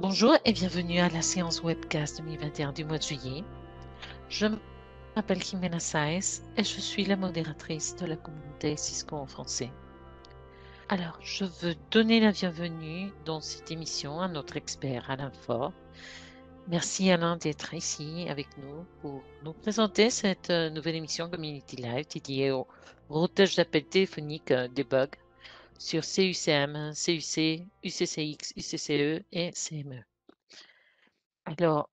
Bonjour et bienvenue à la séance webcast 2021 du mois de juillet. Je m'appelle Jimena Sáez et je suis la modératrice de la communauté Cisco en français. Alors, je veux donner la bienvenue dans cette émission à notre expert Alain Faure. Merci Alain d'être ici avec nous pour nous présenter cette nouvelle émission Community Live dédiée au routage d'appels téléphoniques debug sur CUCM, CUC, UCCX, UCCE et CME. Alors,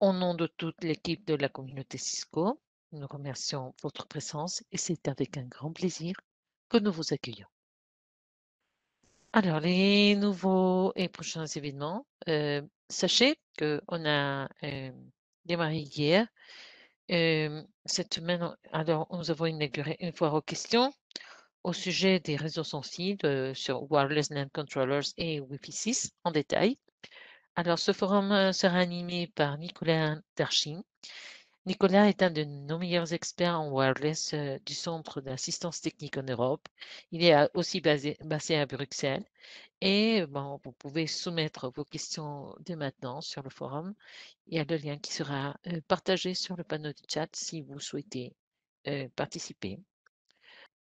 au nom de toute l'équipe de la communauté Cisco, nous remercions votre présence et c'est avec un grand plaisir que nous vous accueillons. Alors, les nouveaux et prochains événements, sachez qu'on a démarré hier. Cette semaine, alors, nous avons inauguré une foire aux questions au sujet des réseaux sans fil sur Wireless LAN Controllers et Wi-Fi 6 en détail. Alors, ce forum sera animé par Nicolas Darchin. Nicolas est un de nos meilleurs experts en wireless du Centre d'assistance technique en Europe. Il est aussi basé à Bruxelles et bon, vous pouvez soumettre vos questions dès maintenant sur le forum. Il y a le lien qui sera partagé sur le panneau du chat si vous souhaitez participer.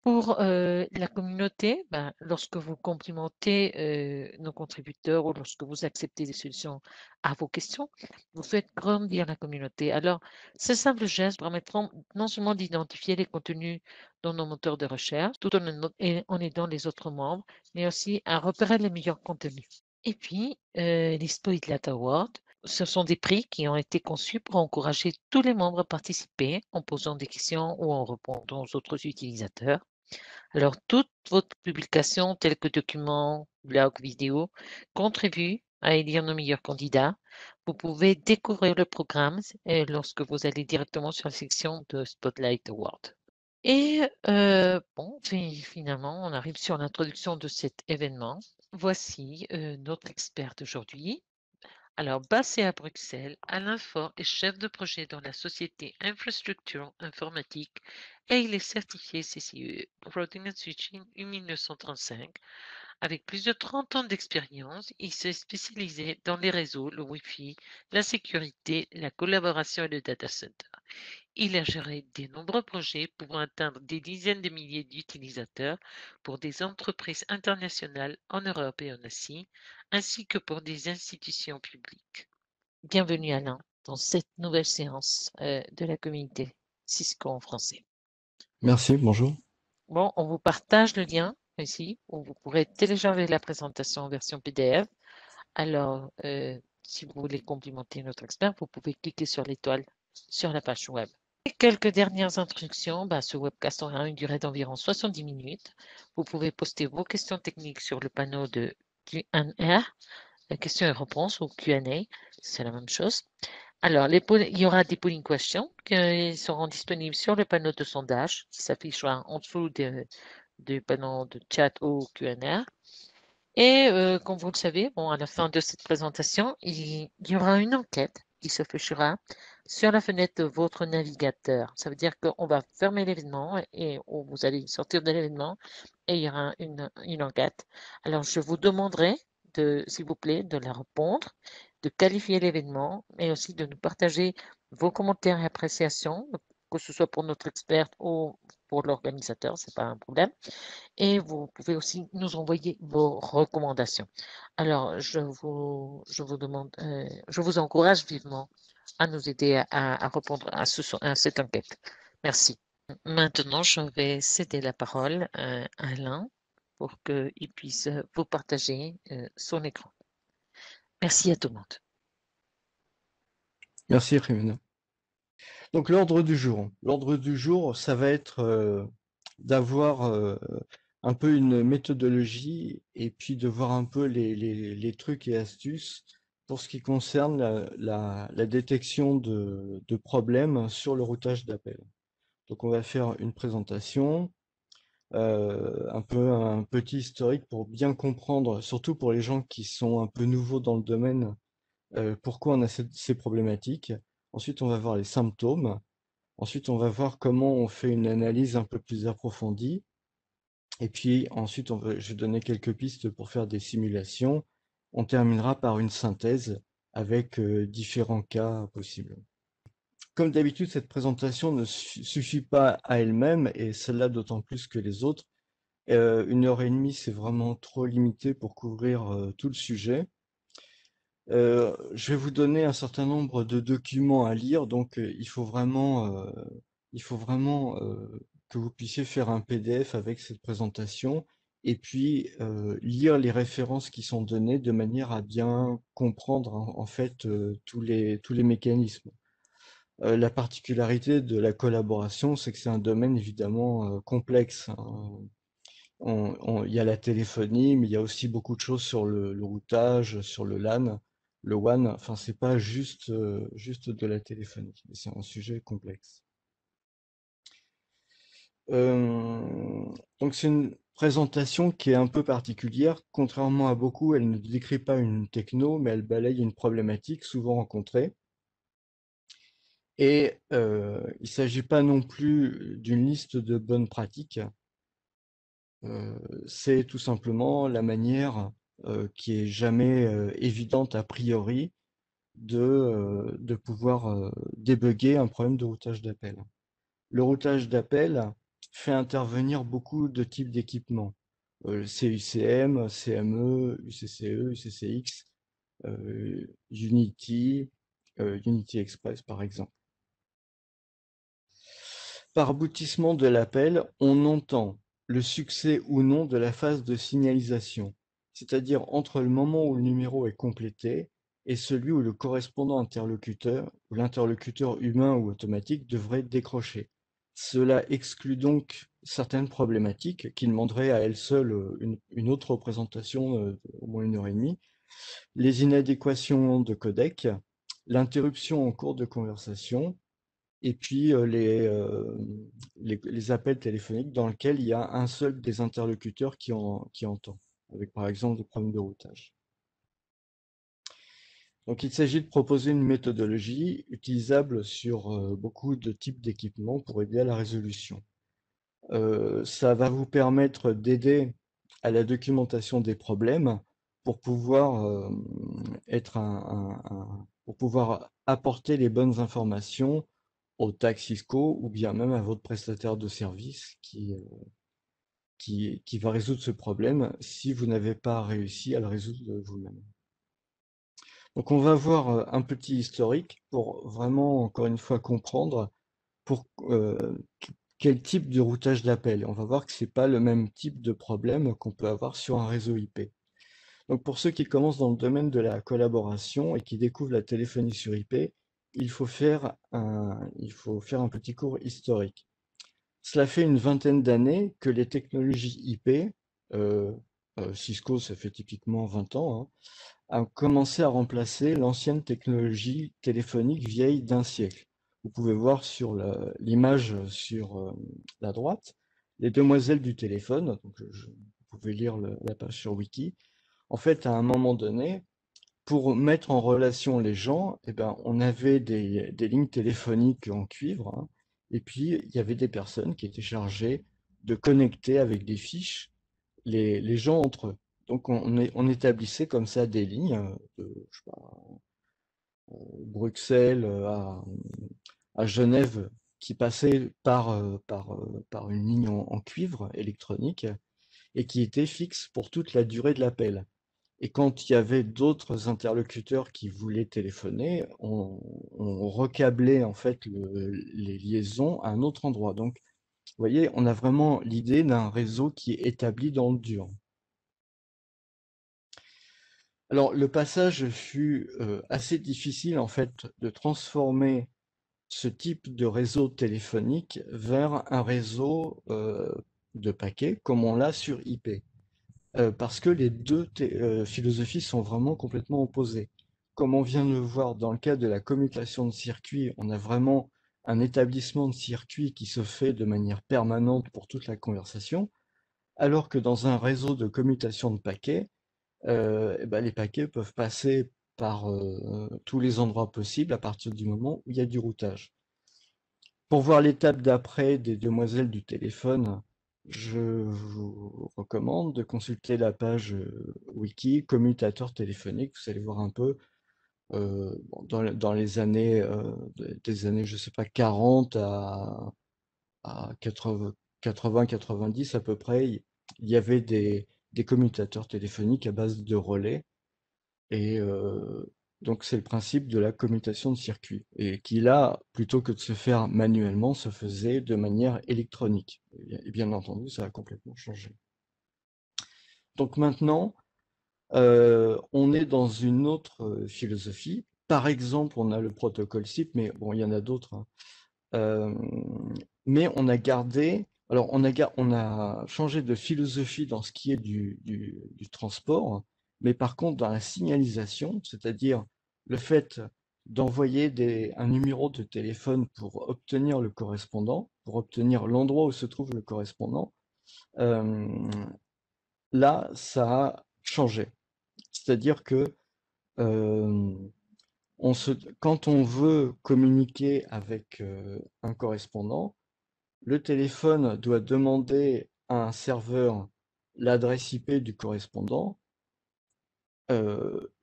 Pour la communauté, ben, lorsque vous complimentez nos contributeurs ou lorsque vous acceptez des solutions à vos questions, vous faites grandir la communauté. Alors, ces simples gestes permettront non seulement d'identifier les contenus dans nos moteurs de recherche, tout en aidant les autres membres, mais aussi à repérer les meilleurs contenus. Et puis, les Spotlight Awards, ce sont des prix qui ont été conçus pour encourager tous les membres à participer en posant des questions ou en répondant aux autres utilisateurs. Alors, toutes vos publications, telles que documents, blogs, vidéos, contribuent à élire nos meilleurs candidats. Vous pouvez découvrir le programme lorsque vous allez directement sur la section de Spotlight Award. Et bon, finalement, on arrive sur l'introduction de cet événement. Voici notre expert d'aujourd'hui. Alors, basé à Bruxelles, Alain Faure est chef de projet dans la société Infrastructure Informatique et il est certifié CCIE Routing and Switching 1935. Avec plus de 30 ans d'expérience, il s'est spécialisé dans les réseaux, le Wi-Fi, la sécurité, la collaboration et le data center. Il a géré de nombreux projets pouvant atteindre des dizaines de milliers d'utilisateurs pour des entreprises internationales en Europe et en Asie, ainsi que pour des institutions publiques. Bienvenue Alain dans cette nouvelle séance de la communauté Cisco en français. Merci, bonjour. Bon, on vous partage le lien ici où vous pourrez télécharger la présentation en version PDF. Alors, si vous voulez complimenter notre expert, vous pouvez cliquer sur l'étoile sur la page web. Et quelques dernières instructions. Ce webcast aura une durée d'environ 70 minutes. Vous pouvez poster vos questions techniques sur le panneau de Q&A, questions et réponses ou Q&A, c'est la même chose. Alors, il y aura des polling questions qui seront disponibles sur le panneau de sondage qui s'affichera en dessous du panneau de chat ou Q&A. Et comme vous le savez, bon, à la fin de cette présentation, il y aura une enquête qui s'affichera sur la fenêtre de votre navigateur. Ça veut dire qu'on va fermer l'événement et vous allez sortir de l'événement et il y aura une enquête. Alors, je vous demanderai, s'il vous plaît, de la répondre, de qualifier l'événement et aussi de nous partager vos commentaires et appréciations, que ce soit pour notre experte ou pour l'organisateur, ce n'est pas un problème. Et vous pouvez aussi nous envoyer vos recommandations. Alors, je vous demande, je vous encourage vivement à nous aider à répondre à cette enquête. Merci. Maintenant, je vais céder la parole à Alain pour qu'il puisse vous partager son écran. Merci à tout le monde. Merci, Jimena. Donc, l'ordre du jour. L'ordre du jour, ça va être d'avoir un peu une méthodologie et puis de voir un peu les trucs et astuces pour ce qui concerne la détection de problèmes sur le routage d'appel. Donc, on va faire une présentation, un peu un petit historique pour bien comprendre, surtout pour les gens qui sont un peu nouveaux dans le domaine, pourquoi on a ces problématiques. Ensuite, on va voir les symptômes. Ensuite, on va voir comment on fait une analyse un peu plus approfondie. Et puis ensuite, je vais donner quelques pistes pour faire des simulations on terminera par une synthèse avec différents cas possibles. Comme d'habitude, cette présentation ne suffit pas à elle-même, et celle-là d'autant plus que les autres. 1 heure et demie, c'est vraiment trop limité pour couvrir tout le sujet. Je vais vous donner un certain nombre de documents à lire, donc il faut vraiment que vous puissiez faire un PDF avec cette présentation et puis lire les références qui sont données de manière à bien comprendre en fait tous les mécanismes. La particularité de la collaboration, c'est que c'est un domaine évidemment complexe, hein. Il y a la téléphonie, mais il y a aussi beaucoup de choses sur le routage, sur le LAN, le WAN. Enfin, c'est pas juste de la téléphonie, mais c'est un sujet complexe. Euh, donc c'est une présentation qui est un peu particulière. Contrairement à beaucoup, elle ne décrit pas une techno, mais elle balaye une problématique souvent rencontrée. Et il ne s'agit pas non plus d'une liste de bonnes pratiques. C'est tout simplement la manière qui est jamais évidente a priori de pouvoir débugger un problème de routage d'appel. Le routage d'appel fait intervenir beaucoup de types d'équipements. CUCM, CME, UCCE, UCCX, Unity, Unity Express par exemple. Par aboutissement de l'appel, on entend le succès ou non de la phase de signalisation, c'est-à-dire entre le moment où le numéro est complété et celui où le correspondant interlocuteur ou l'interlocuteur humain ou automatique devrait décrocher. Cela exclut donc certaines problématiques qui demanderaient à elles seules une autre représentation au moins 1 heure et demie. Les inadéquations de codec, l'interruption en cours de conversation, et puis les appels téléphoniques dans lesquels il y a un seul des interlocuteurs qui entend, avec par exemple des problèmes de routage. Donc il s'agit de proposer une méthodologie utilisable sur beaucoup de types d'équipements pour aider à la résolution. Ça va vous permettre d'aider à la documentation des problèmes pour pouvoir pour pouvoir apporter les bonnes informations aux taxes fiscaux ou bien même à votre prestataire de service qui va résoudre ce problème si vous n'avez pas réussi à le résoudre vous-même. Donc on va voir un petit historique pour vraiment, encore une fois, comprendre pour quel type de routage d'appel. On va voir que c'est pas le même type de problème qu'on peut avoir sur un réseau IP. Donc pour ceux qui commencent dans le domaine de la collaboration et qui découvrent la téléphonie sur IP, il faut faire un petit cours historique. Cela fait une vingtaine d'années que les technologies IP, euh, Cisco ça fait typiquement 20 ans, hein, a commencé à remplacer l'ancienne technologie téléphonique vieille d'un siècle. Vous pouvez voir sur l'image sur la droite, les demoiselles du téléphone, donc vous pouvez lire la page sur Wiki. En fait, à un moment donné, pour mettre en relation les gens, eh ben, on avait des lignes téléphoniques en cuivre, hein, et puis il y avait des personnes qui étaient chargées de connecter avec des fiches les gens entre eux. Donc on établissait comme ça des lignes je sais pas, Bruxelles à Genève qui passaient par une ligne en cuivre électronique et qui étaient fixes pour toute la durée de l'appel. Et quand il y avait d'autres interlocuteurs qui voulaient téléphoner, on recablait en fait les liaisons à un autre endroit. Donc, vous voyez, on a vraiment l'idée d'un réseau qui est établi dans le dur. Alors, le passage fut assez difficile en fait de transformer ce type de réseau téléphonique vers un réseau de paquets comme on l'a sur IP. Parce que les deux philosophies sont vraiment complètement opposées. Comme on vient de le voir dans le cas de la commutation de circuits, on a vraiment un établissement de circuit qui se fait de manière permanente pour toute la conversation, alors que dans un réseau de commutation de paquets, eh ben, les paquets peuvent passer par tous les endroits possibles à partir du moment où il y a du routage. Pour voir l'étape d'après des demoiselles du téléphone, je vous recommande de consulter la page wiki commutateur téléphonique. Vous allez voir un peu bon, dans les années, des années, je sais pas, 40 à 80-90 à peu près, il y avait des commutateurs téléphoniques à base de relais. Et donc c'est le principe de la commutation de circuit. Et qui là, plutôt que de se faire manuellement, se faisait de manière électronique. Et bien entendu, ça a complètement changé. Donc maintenant, on est dans une autre philosophie. Par exemple, on a le protocole SIP, mais bon, il y en a d'autres, hein. Euh, mais on a gardé, alors on a changé de philosophie dans ce qui est du transport, mais par contre dans la signalisation, c'est-à-dire le fait d'envoyer un numéro de téléphone pour obtenir le correspondant, pour obtenir l'endroit où se trouve le correspondant, euh, là, ça a changé. C'est-à-dire que euh, quand on veut communiquer avec un correspondant, le téléphone doit demander à un serveur l'adresse IP du correspondant. Euh,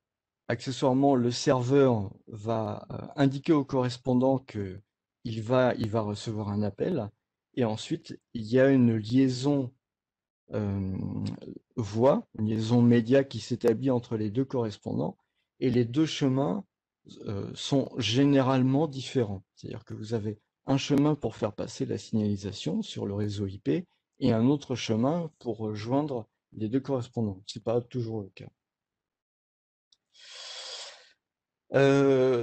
Accessoirement, le serveur va indiquer au correspondant que il va recevoir un appel. Et ensuite, il y a une liaison euh, voix, une liaison média qui s'établit entre les deux correspondants. Et les deux chemins sont généralement différents. C'est-à-dire que vous avez un chemin pour faire passer la signalisation sur le réseau IP et un autre chemin pour rejoindre les deux correspondants. Ce n'est pas toujours le cas.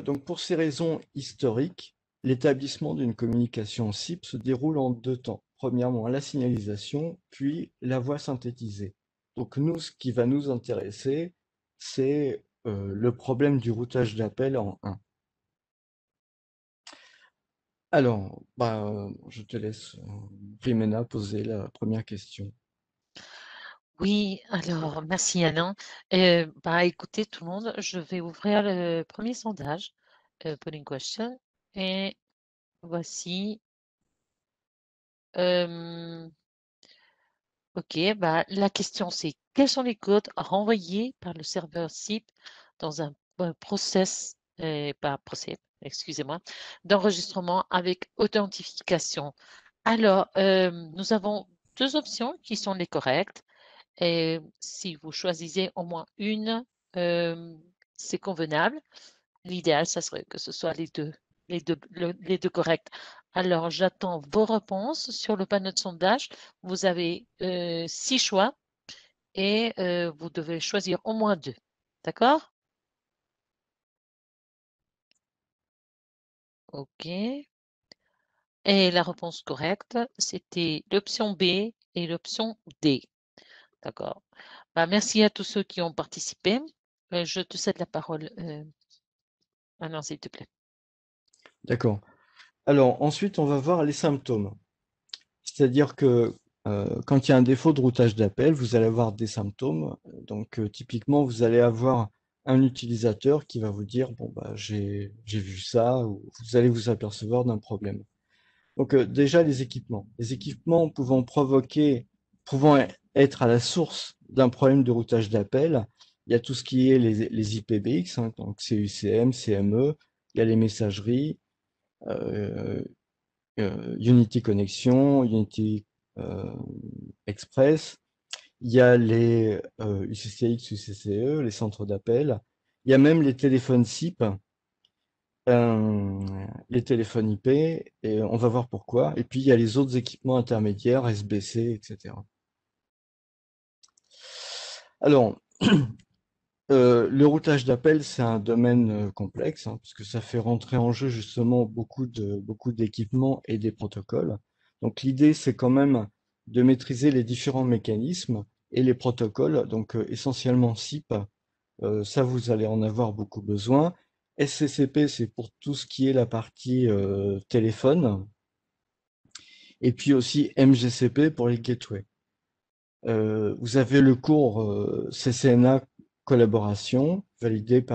Donc pour ces raisons historiques, l'établissement d'une communication SIP se déroule en deux temps. Premièrement, la signalisation, puis la voix synthétisée. Donc nous, ce qui va nous intéresser, c'est le problème du routage d'appel en 1. Alors, je te laisse, Jimena, poser la première question. Oui, alors merci Alain. Écoutez tout le monde, je vais ouvrir le premier sondage, polling question, et voici. Ok, la question c'est quels sont les codes renvoyés par le serveur SIP dans un process, pas procès, excusez-moi, d'enregistrement avec authentification. Alors, nous avons deux options qui sont les correctes. Et si vous choisissez au moins une, c'est convenable. L'idéal, ça serait que ce soit les deux corrects. Alors, j'attends vos réponses sur le panneau de sondage. Vous avez 6 choix et vous devez choisir au moins 2. D'accord? OK. Et la réponse correcte, c'était l'option B et l'option D. D'accord. Merci à tous ceux qui ont participé. Je te cède la parole, Alain, s'il te plaît. D'accord. Alors ensuite, on va voir les symptômes. C'est-à-dire que quand il y a un défaut de routage d'appel, vous allez avoir des symptômes. Donc typiquement, vous allez avoir un utilisateur qui va vous dire, bon j'ai vu ça, ou vous allez vous apercevoir d'un problème. Donc déjà les équipements. Les équipements pouvant être à la source d'un problème de routage d'appel, il y a tout ce qui est les IPBX, hein, donc CUCM, CME, il y a les messageries, euh, Unity Connexion, Unity Express, il y a les UCCX, UCCE, les centres d'appel, il y a même les téléphones SIP, les téléphones IP, et on va voir pourquoi. Et puis il y a les autres équipements intermédiaires, SBC, etc. Alors, le routage d'appel, c'est un domaine complexe, hein, parce que ça fait rentrer en jeu justement beaucoup d'équipements et des protocoles. Donc l'idée, c'est quand même de maîtriser les différents mécanismes et les protocoles, donc essentiellement SIP, ça vous allez en avoir beaucoup besoin. SCCP, c'est pour tout ce qui est la partie téléphone, et puis aussi MGCP pour les gateways. Vous avez le cours CCNA collaboration validé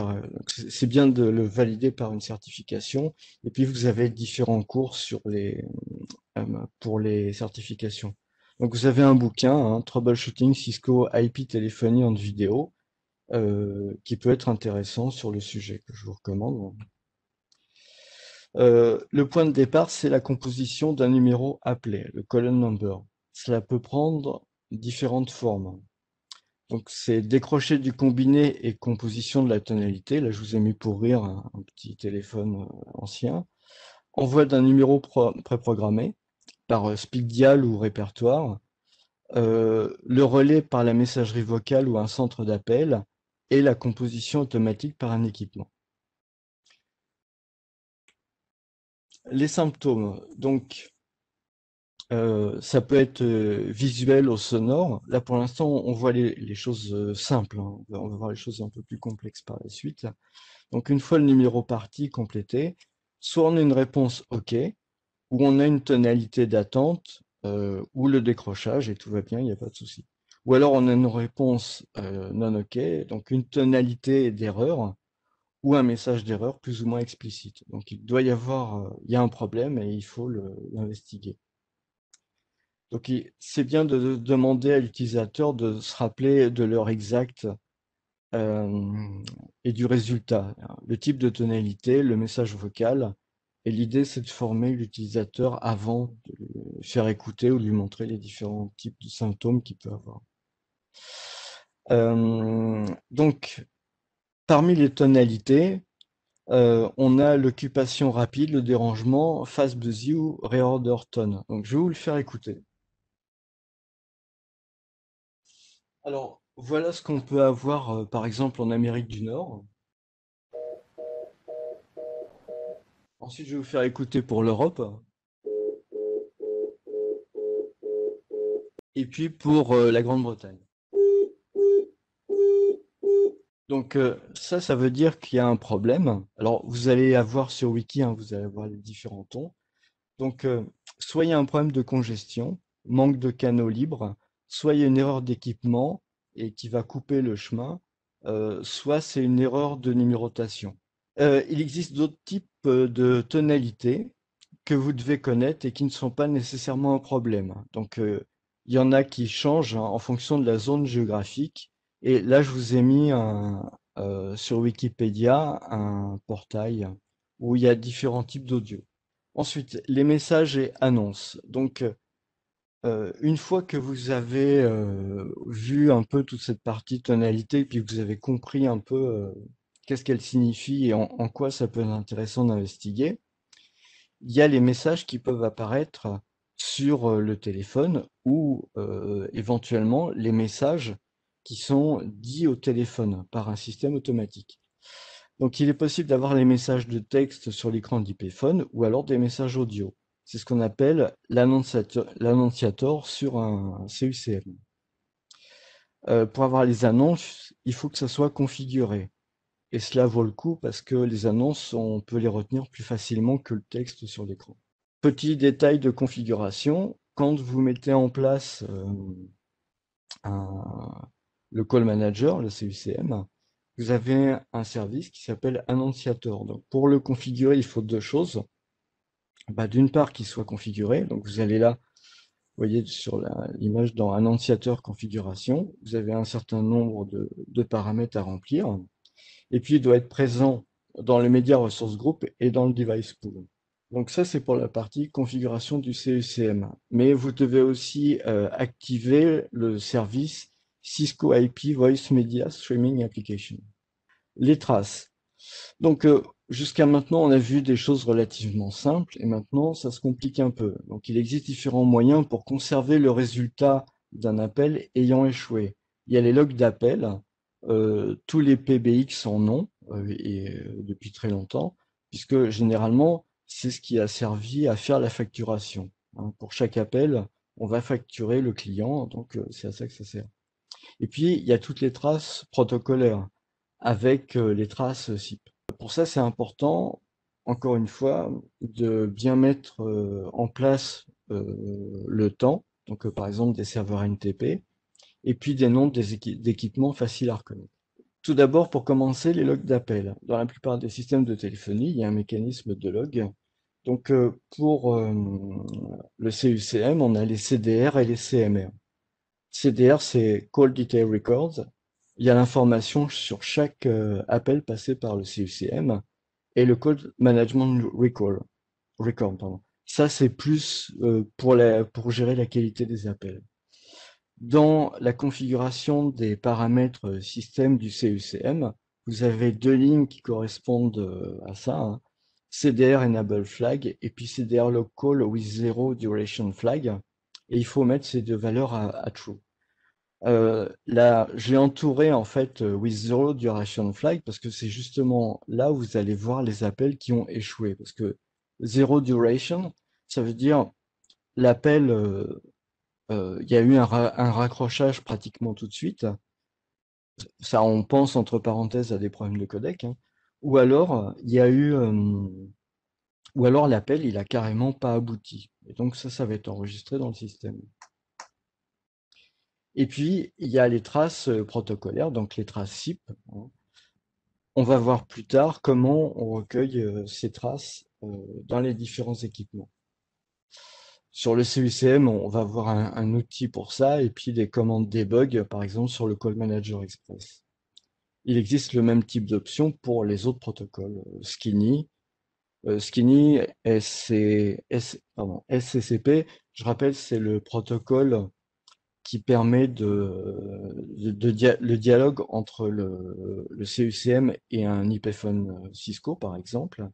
c'est bien de le valider par une certification. Et puis vous avez différents cours pour les certifications. Donc vous avez un bouquin, hein, Troubleshooting Cisco IP Telephony and Video, qui peut être intéressant sur le sujet, que je vous recommande. Le point de départ, c'est la composition d'un numéro appelé, le column number. Cela peut prendre différentes formes. Donc c'est décrocher du combiné et composition de la tonalité. Là, je vous ai mis pour rire un petit téléphone ancien. Envoi d'un numéro préprogrammé par speed dial ou répertoire. Le relais par la messagerie vocale ou un centre d'appel. Et la composition automatique par un équipement. Les symptômes, donc ça peut être visuel ou sonore. Là, pour l'instant, on voit les choses simples, hein. On va voir les choses un peu plus complexes par la suite. Donc, une fois le numéro parti complété, soit on a une réponse OK, ou on a une tonalité d'attente, ou le décrochage, et tout va bien, il n'y a pas de souci. Ou alors on a une réponse non OK, donc une tonalité d'erreur, ou un message d'erreur plus ou moins explicite. Donc il doit y avoir, il y a un problème et il faut l'investiguer. Donc c'est bien de demander à l'utilisateur de se rappeler de l'heure exacte et du résultat, le type de tonalité, le message vocal. Et l'idée, c'est de former l'utilisateur avant de le faire écouter ou de lui montrer les différents types de symptômes qu'il peut avoir. Donc, parmi les tonalités, on a l'occupation rapide, le dérangement, fast busy ou reorder tone. Donc, je vais vous le faire écouter. Alors, voilà ce qu'on peut avoir, par exemple, en Amérique du Nord. Ensuite, je vais vous faire écouter pour l'Europe. Et puis pour la Grande-Bretagne. Donc ça veut dire qu'il y a un problème. Alors, vous allez avoir sur Wiki, hein, vous allez avoir les différents tons. Donc, soit il y a un problème de congestion, manque de canaux libres, soit il y a une erreur d'équipement et qui va couper le chemin, soit c'est une erreur de numérotation. Il existe d'autres types de tonalités que vous devez connaître et qui ne sont pas nécessairement un problème. Donc, il y en a qui changent en fonction de la zone géographique. Et là, je vous ai mis sur Wikipédia un portail où il y a différents types d'audio. Ensuite, les messages et annonces. Donc, une fois que vous avez vu un peu toute cette partie tonalité, puis que vous avez compris un peu qu'est-ce qu'elle signifie et en quoi ça peut être intéressant d'investiguer, il y a les messages qui peuvent apparaître sur le téléphone ou éventuellement les messages qui sont dits au téléphone par un système automatique. Donc il est possible d'avoir les messages de texte sur l'écran d'IPphone ou alors des messages audio. C'est ce qu'on appelle l'annonciator sur un CUCM. Pour avoir les annonces, il faut que ça soit configuré. Et cela vaut le coup parce que les annonces, on peut les retenir plus facilement que le texte sur l'écran. Petit détail de configuration, quand vous mettez en place le call manager, le CUCM, vous avez un service qui s'appelle Annonciator. Donc pour le configurer, il faut deux choses. D'une part, qu'il soit configuré. Donc vous allez là, vous voyez sur l'image dans Annonciator configuration, vous avez un certain nombre de paramètres à remplir. Et puis il doit être présent dans le Media Resource Group et dans le Device Pool. Donc ça, c'est pour la partie configuration du CUCM. Mais vous devez aussi activer le service Cisco IP Voice Media Streaming Application. Les traces. Donc jusqu'à maintenant, on a vu des choses relativement simples et maintenant, ça se complique un peu. Donc il existe différents moyens pour conserver le résultat d'un appel ayant échoué. Il y a les logs d'appel, tous les PBX en ont depuis très longtemps, puisque généralement, c'est ce qui a servi à faire la facturation. Hein. Pour chaque appel, on va facturer le client, donc c'est à ça que ça sert. Et puis, il y a toutes les traces protocolaires avec les traces SIP. Pour ça, c'est important, encore une fois, de bien mettre en place le temps, donc par exemple des serveurs NTP, et puis des noms d'équipements faciles à reconnaître. Tout d'abord, pour commencer, les logs d'appel. Dans la plupart des systèmes de téléphonie, il y a un mécanisme de log Donc, pour le CUCM, on a les CDR et les CMR. CDR, c'est Call Detail Records. Il y a l'information sur chaque appel passé par le CUCM et le Call Management Record, pardon. Ça, c'est plus pour gérer la qualité des appels. Dans la configuration des paramètres système du CUCM, vous avez deux lignes qui correspondent à ça, hein. CDR Enable Flag et puis CDR Log Call with Zero Duration Flag. Et il faut mettre ces deux valeurs à True. Là, j'ai entouré en fait with Zero Duration Flag parce que c'est justement là où vous allez voir les appels qui ont échoué. Parce que Zero Duration, ça veut dire l'appel, il y a eu un raccrochage pratiquement tout de suite. Ça, on pense entre parenthèses à des problèmes de codec, hein. Ou alors, il y a eu, ou alors l'appel, il a carrément pas abouti. Et donc ça va être enregistré dans le système. Et puis, il y a les traces protocolaires, donc les traces SIP, hein. On va voir plus tard comment on recueille ces traces dans les différents équipements. Sur le CUCM, on va avoir un outil pour ça et puis des commandes debug, par exemple sur le Call Manager Express. Il existe le même type d'option pour les autres protocoles. Skinny, SCCP, je rappelle, c'est le protocole qui permet le dialogue entre le CUCM et un IP-phone Cisco, par exemple.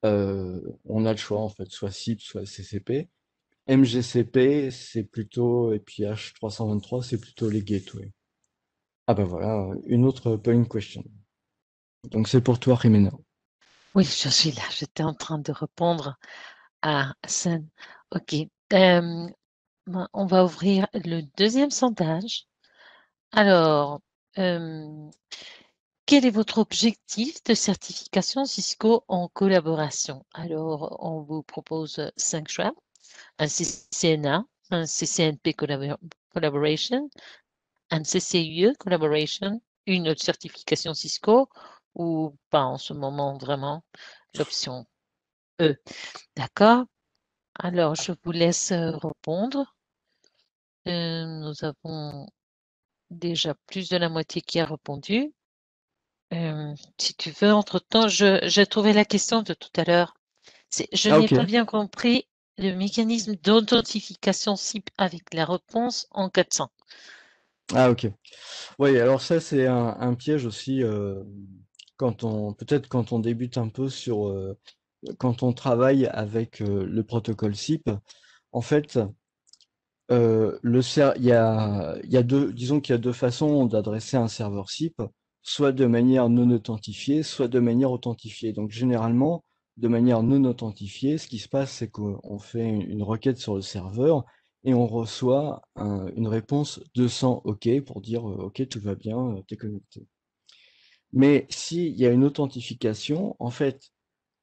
On a le choix, en fait, soit SIP, soit SCCP. MGCP, c'est plutôt, et puis H323, c'est plutôt les gateways. Ah ben voilà, une autre polling question. Donc c'est pour toi, Rimena. Oui, je suis là. J'étais en train de répondre à Sen. OK. On va ouvrir le deuxième sondage. Alors, quel est votre objectif de certification Cisco en collaboration? Alors, on vous propose 5 choix. Un CCNA, un CCNP Collaboration, un CCIE Collaboration, une autre certification Cisco ou pas en ce moment vraiment l'option E. D'accord? Alors, je vous laisse répondre. Nous avons déjà plus de la moitié qui a répondu. Si tu veux, entre-temps, j'ai trouvé la question de tout à l'heure. Je Ah n'ai ok, pas bien compris le mécanisme d'authentification SIP avec la réponse en 400. ah ok. Oui, alors ça c'est un piège aussi peut-être quand on débute un peu quand on travaille avec le protocole SIP. En fait, il y a disons qu'il y a deux façons d'adresser un serveur SIP, soit de manière non authentifiée, soit de manière authentifiée. Donc généralement, de manière non authentifiée, ce qui se passe, c'est qu'on fait une requête sur le serveur et on reçoit une réponse 200 OK pour dire OK, tout va bien, t'es connecté. Mais s'il y a une authentification, en fait,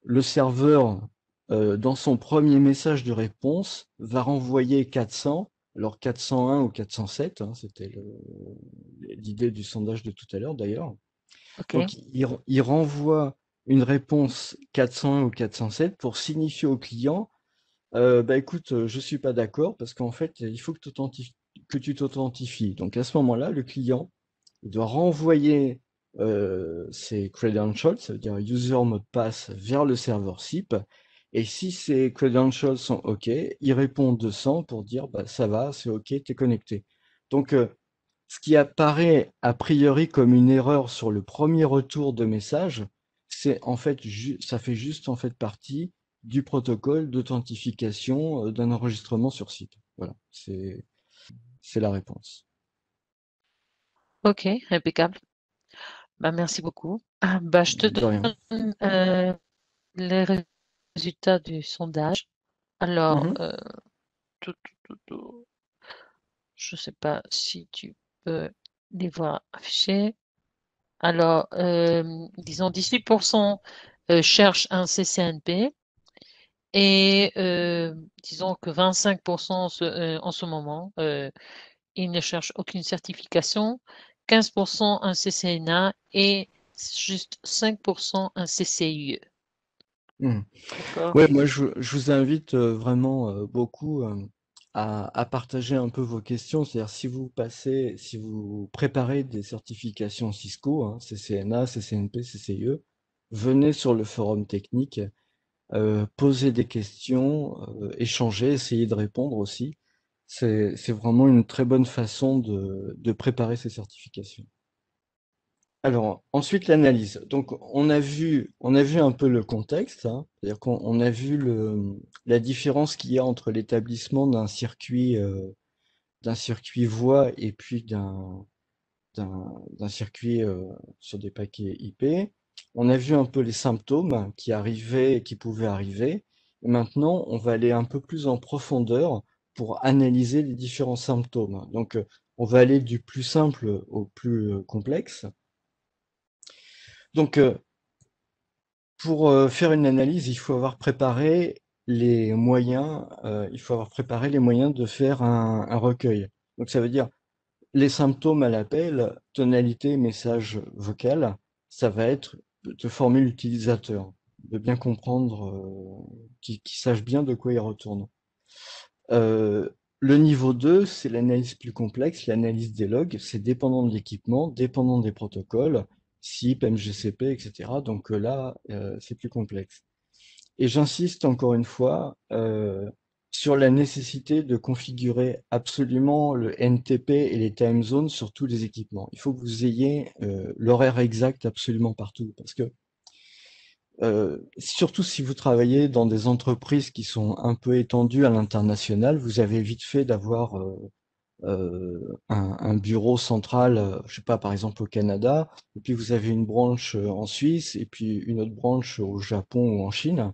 le serveur, dans son premier message de réponse, va renvoyer 400, alors 401 ou 407, hein, c'était l'idée du sondage de tout à l'heure d'ailleurs. OK? Donc il renvoie une réponse 401 ou 407 pour signifier au client, bah écoute, je suis pas d'accord parce qu'en fait, il faut que tu t'authentifies. Donc à ce moment-là, le client il doit renvoyer ses credentials, ça veut dire user mot de passe, vers le serveur SIP. Et si ces credentials sont OK, il répond 200 pour dire bah, ça va, c'est OK, t'es connecté. Donc, ce qui apparaît a priori comme une erreur sur le premier retour de message, c'est en fait, ça fait juste en fait partie du protocole d'authentification d'un enregistrement sur site. Voilà, c'est la réponse. OK, impeccable. Bah, merci beaucoup. Ah, bah, je te De rien. donne les résultats du sondage. Alors, Mhm. je ne sais pas si tu peux les voir affichés. Alors, disons 18% cherchent un CCNP et disons que 25% en ce moment, ils ne cherchent aucune certification, 15% un CCNA et juste 5% un CCIE. Mmh. D'accord? Ouais, moi je vous invite vraiment beaucoup à partager un peu vos questions. C'est-à-dire si vous préparez des certifications Cisco, hein, CCNA, CCNP, CCIE, venez sur le forum technique, posez des questions, échangez, essayez de répondre aussi. C'est vraiment une très bonne façon de préparer ces certifications. Alors, ensuite, l'analyse. Donc, on a vu un peu le contexte, hein. C'est-à-dire qu'on a vu la différence qu'il y a entre l'établissement d'un circuit voix et puis d'un circuit sur des paquets IP. On a vu un peu les symptômes qui arrivaient et qui pouvaient arriver. Et maintenant, on va aller un peu plus en profondeur pour analyser les différents symptômes. Donc, on va aller du plus simple au plus complexe. Donc, pour faire une analyse, il faut avoir préparé les moyens, il faut avoir préparé les moyens de faire un recueil. Donc ça veut dire les symptômes à l'appel, tonalité, message vocal, ça va être de former l'utilisateur, de bien comprendre, qu'il sache bien de quoi il retourne. Euh, le niveau 2, c'est l'analyse plus complexe, l'analyse des logs, c'est dépendant de l'équipement, dépendant des protocoles, SIP, MGCP, etc. Donc là, c'est plus complexe. Et j'insiste encore une fois sur la nécessité de configurer absolument le NTP et les time zones sur tous les équipements. Il faut que vous ayez l'horaire exact absolument partout, parce que surtout si vous travaillez dans des entreprises qui sont un peu étendues à l'international, vous avez vite fait d'avoir un bureau central, je sais pas, par exemple au Canada, et puis vous avez une branche en Suisse, et puis une autre branche au Japon ou en Chine.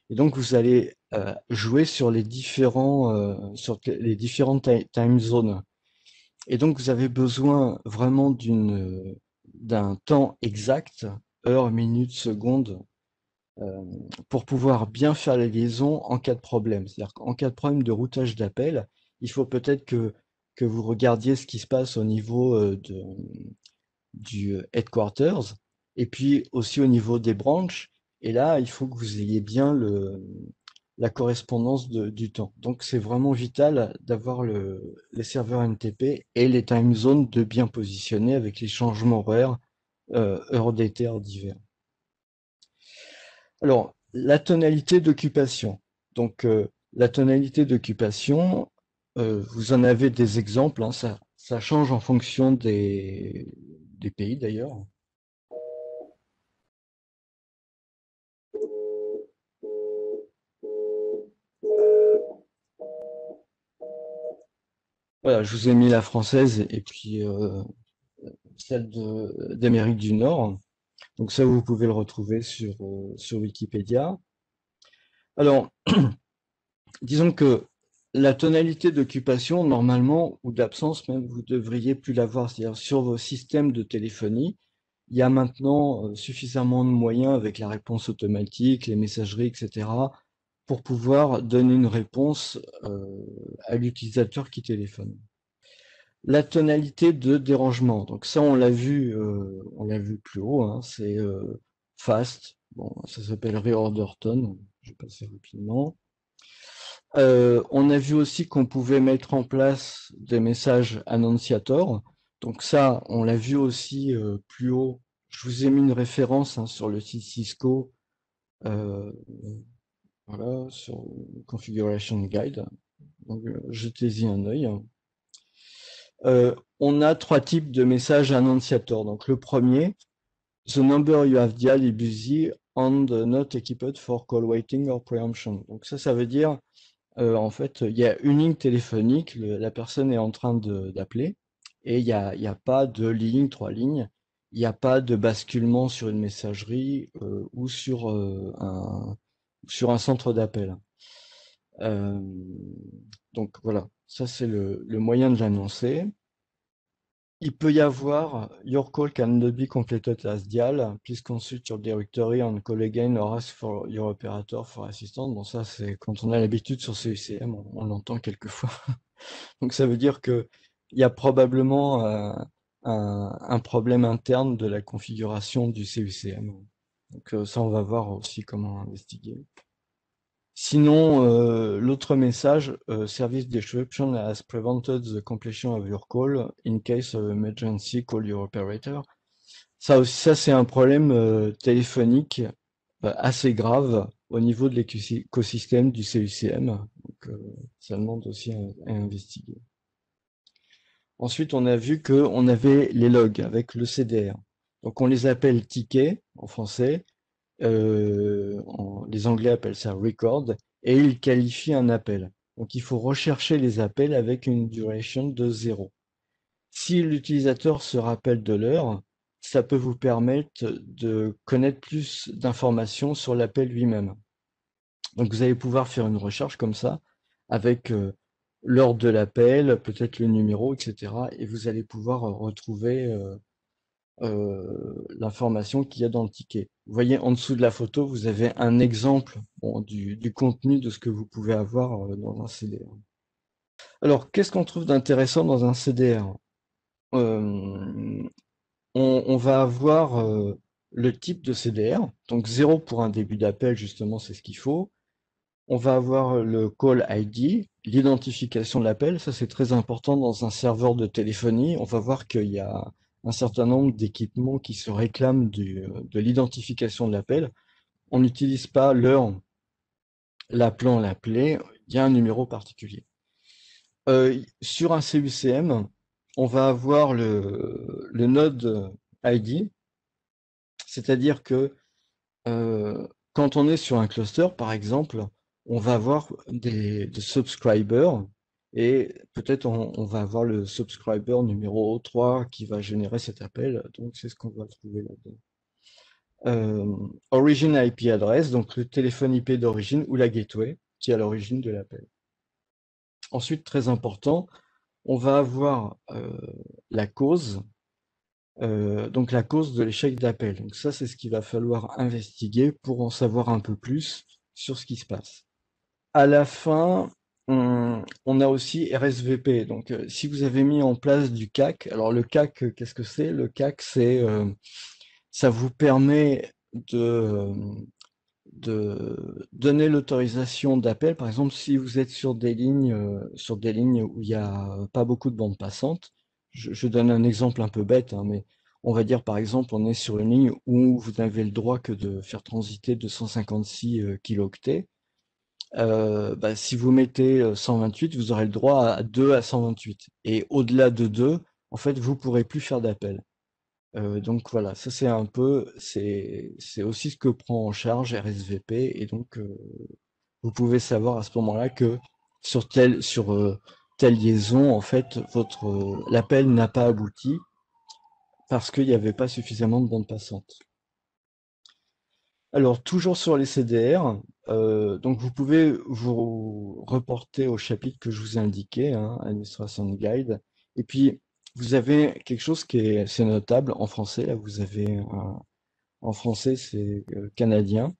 Et donc vous allez jouer sur les différentes time zones. Et donc vous avez besoin vraiment d'un temps exact, heure, minute, seconde, euh, pour pouvoir bien faire la liaison en cas de problème. C'est-à-dire qu'en cas de problème de routage d'appel, il faut peut-être que vous regardiez ce qui se passe au niveau du headquarters et puis aussi au niveau des branches. Et là, il faut que vous ayez bien la correspondance du temps. Donc c'est vraiment vital d'avoir les serveurs NTP et les time zones de bien positionner avec les changements horaires, heure d'été, heure d'hiver. Alors, la tonalité d'occupation. Donc, la tonalité d'occupation, vous en avez des exemples, hein, ça change en fonction des pays d'ailleurs. Voilà, je vous ai mis la française et puis celle d'Amérique du Nord. Donc ça, vous pouvez le retrouver sur Wikipédia. Alors, disons que la tonalité d'occupation, normalement, ou d'absence même, vous devriez plus l'avoir. C'est-à-dire sur vos systèmes de téléphonie, il y a maintenant suffisamment de moyens avec la réponse automatique, les messageries, etc., pour pouvoir donner une réponse à l'utilisateur qui téléphone. La tonalité de dérangement, donc ça on l'a vu plus haut, hein, c'est fast, bon, ça s'appelle reorder tone, je vais passer rapidement. On a vu aussi qu'on pouvait mettre en place des messages annonciators. Donc ça, on l'a vu aussi plus haut. Je vous ai mis une référence hein, sur le site Cisco, euh, voilà, sur Configuration Guide. Donc jetez-y un œil. On a trois types de messages annonciators. Donc le premier, the number you have dialed is busy and not equipped for call waiting or preemption. Donc ça veut dire en fait, il y a une ligne téléphonique, la personne est en train d'appeler, et il y a pas de ligne, trois lignes, il n'y a pas de basculement sur une messagerie ou sur un centre d'appel. Euh, donc voilà, ça c'est le moyen de l'annoncer. Il peut y avoir Your call cannot be completed as dial. Please consult your directory and call again or ask for your operator for assistance. Bon, ça, c'est quand on a l'habitude sur CUCM, on l'entend quelquefois. Donc, ça veut dire que il y a probablement un problème interne de la configuration du CUCM. Donc ça, on va voir aussi comment investiguer. Sinon, l'autre message, service disruption has prevented the completion of your call. In case of emergency, call your operator. Ça aussi, ça c'est un problème téléphonique assez grave au niveau de l'écosystème du CUCM. Donc, ça demande aussi à investiguer. Ensuite, on a vu qu'on avait les logs avec le CDR. Donc, on les appelle tickets en français. Les Anglais appellent ça record. Et ils qualifient un appel. Donc, il faut rechercher les appels avec une duration de 0. Si l'utilisateur se rappelle de l'heure, ça peut vous permettre de connaître plus d'informations sur l'appel lui-même. Donc vous allez pouvoir faire une recherche comme ça, avec l'heure de l'appel, peut-être le numéro, etc. Et vous allez pouvoir retrouver l'information qu'il y a dans le ticket. Vous voyez en dessous de la photo, vous avez un exemple du contenu de ce que vous pouvez avoir dans un CDR. Alors, qu'est-ce qu'on trouve d'intéressant dans un CDR? On va avoir le type de CDR, donc 0 pour un début d'appel, justement, c'est ce qu'il faut. On va avoir le call ID, l'identification de l'appel, ça c'est très important dans un serveur de téléphonie. On va voir qu'il y a un certain nombre d'équipements qui se réclament de l'identification de l'appel. On n'utilise pas l'heure, l'appelant, l'appelé, il y a un numéro particulier. Sur un CUCM, on va avoir le node ID, c'est-à-dire que quand on est sur un cluster, par exemple, on va avoir des subscribers et peut-être on va avoir le subscriber numéro 3 qui va générer cet appel. Donc, c'est ce qu'on va trouver là-dedans. Origin IP address, donc le téléphone IP d'origine ou la gateway qui est à l'origine de l'appel. Ensuite, très important, on va avoir la cause. Donc la cause de l'échec d'appel. Donc ça, c'est ce qu'il va falloir investiguer pour en savoir un peu plus sur ce qui se passe. À la fin, on a aussi RSVP. Donc si vous avez mis en place du CAC, alors le CAC, qu'est-ce que c'est? Le CAC, ça vous permet de donner l'autorisation d'appel. Par exemple, si vous êtes sur des lignes où il n'y a pas beaucoup de bandes passantes, je donne un exemple un peu bête, hein, mais on va dire par exemple, on est sur une ligne où vous n'avez le droit que de faire transiter 256 kilooctets. Si vous mettez 128, vous aurez le droit à 2 à 128. Et au-delà de 2, en fait, vous pourrez plus faire d'appel. Donc voilà, ça c'est un peu, c'est aussi ce que prend en charge RSVP et donc vous pouvez savoir à ce moment-là que sur telle liaison, en fait, l'appel n'a pas abouti parce qu'il n'y avait pas suffisamment de bande passante. Alors toujours sur les CDR, donc vous pouvez vous reporter au chapitre que je vous ai indiqué, hein, Administration Guide, et puis vous avez quelque chose c'est notable en français. Là, vous avez en français, c'est canadien,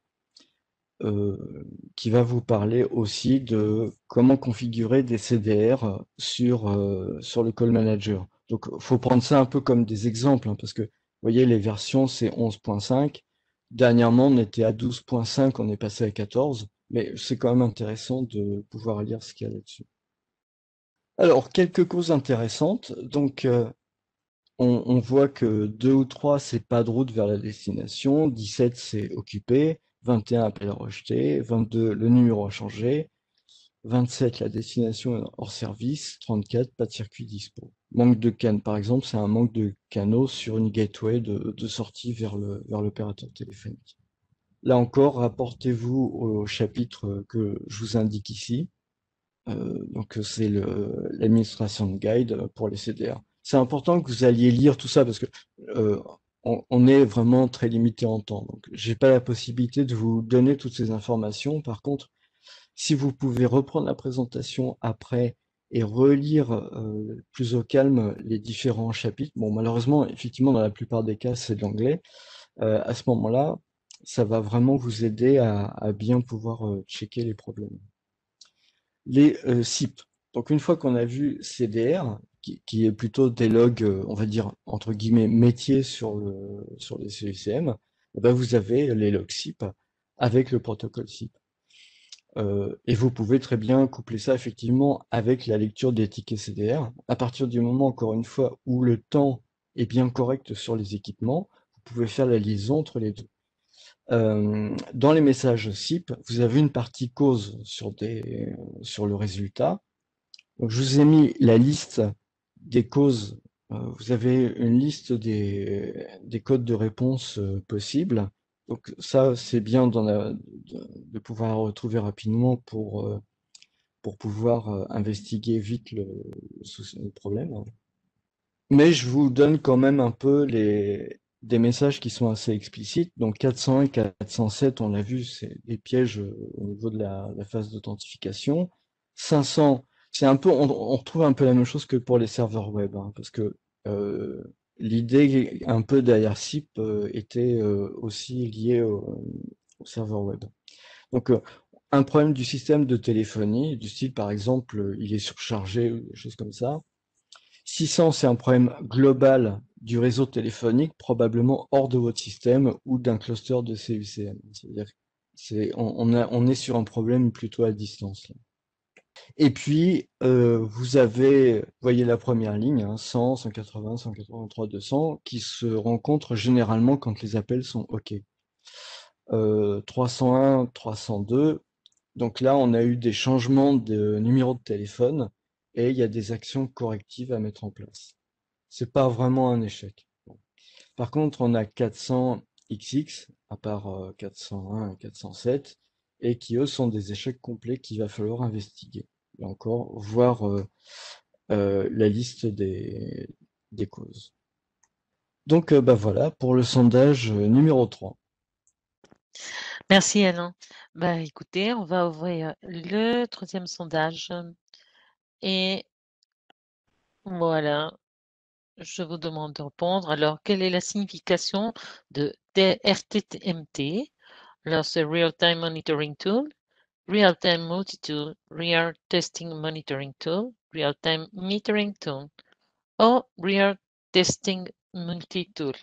qui va vous parler aussi de comment configurer des CDR sur le Call Manager. Donc, faut prendre ça un peu comme des exemples, hein, parce que, vous voyez, les versions, c'est 11.5. Dernièrement, on était à 12.5, on est passé à 14, mais c'est quand même intéressant de pouvoir lire ce qu'il y a là-dessus. Alors, quelques causes intéressantes. Donc, on voit que 2 ou 3, c'est pas de route vers la destination, 17, c'est occupé, 21, appel rejeté, 22, le numéro a changé, 27, la destination est hors service, 34, pas de circuit dispo. Manque de canne, par exemple, c'est un manque de canaux sur une gateway de sortie vers l'opérateur téléphonique. Là encore, rapportez-vous au chapitre que je vous indique ici. Donc c'est l'administration de guide pour les CDR. C'est important que vous alliez lire tout ça parce que on est vraiment très limité en temps. Donc j'ai pas la possibilité de vous donner toutes ces informations. Par contre, si vous pouvez reprendre la présentation après et relire plus au calme les différents chapitres, bon malheureusement, effectivement, dans la plupart des cas, c'est de l'anglais. À ce moment-là, ça va vraiment vous aider à bien pouvoir checker les problèmes. Les SIP. Donc une fois qu'on a vu CDR, qui est plutôt des logs, on va dire, entre guillemets, métiers sur les CUCM, eh ben, vous avez les logs SIP avec le protocole SIP. Et vous pouvez très bien coupler ça effectivement avec la lecture des tickets CDR. À partir du moment, encore une fois, où le temps est bien correct sur les équipements, vous pouvez faire la liaison entre les deux. Dans les messages SIP, vous avez une partie cause sur le résultat. Donc, je vous ai mis la liste des causes. Vous avez une liste des codes de réponse possibles. Donc ça, c'est bien de pouvoir retrouver rapidement pour pouvoir investiguer vite le problème. Mais je vous donne quand même un peu des messages qui sont assez explicites. Donc 401 et 407, on l'a vu, c'est des pièges au niveau de la phase d'authentification. 500, c'est un peu, on retrouve un peu la même chose que pour les serveurs web, hein, parce que euh, l'idée un peu derrière SIP était aussi liée au serveur web. Donc un problème du système de téléphonie, du style par exemple, il est surchargé ou des choses comme ça. 600, c'est un problème global du réseau téléphonique, probablement hors de votre système ou d'un cluster de CUCM. C'est-à-dire on est sur un problème plutôt à distance, là. Et puis, vous voyez la première ligne, hein, 100, 180, 183, 200, qui se rencontrent généralement quand les appels sont OK. 301, 302, donc là, on a eu des changements de numéro de téléphone et il y a des actions correctives à mettre en place. C'est pas vraiment un échec. Bon. Par contre, on a 400XX, à part 401 et 407, et qui eux sont des échecs complets qu'il va falloir investiguer. Et encore, voir la liste des causes. Donc, bah voilà, pour le sondage numéro 3. Merci Alain. Bah, écoutez, on va ouvrir le troisième sondage et voilà, je vous demande de répondre. Alors, quelle est la signification de RTMT? Alors, c'est Real Time Monitoring Tool, Real Time Multi-Tool, Real Testing Monitoring Tool, Real Time Metering Tool ou Real Testing Multi-Tool.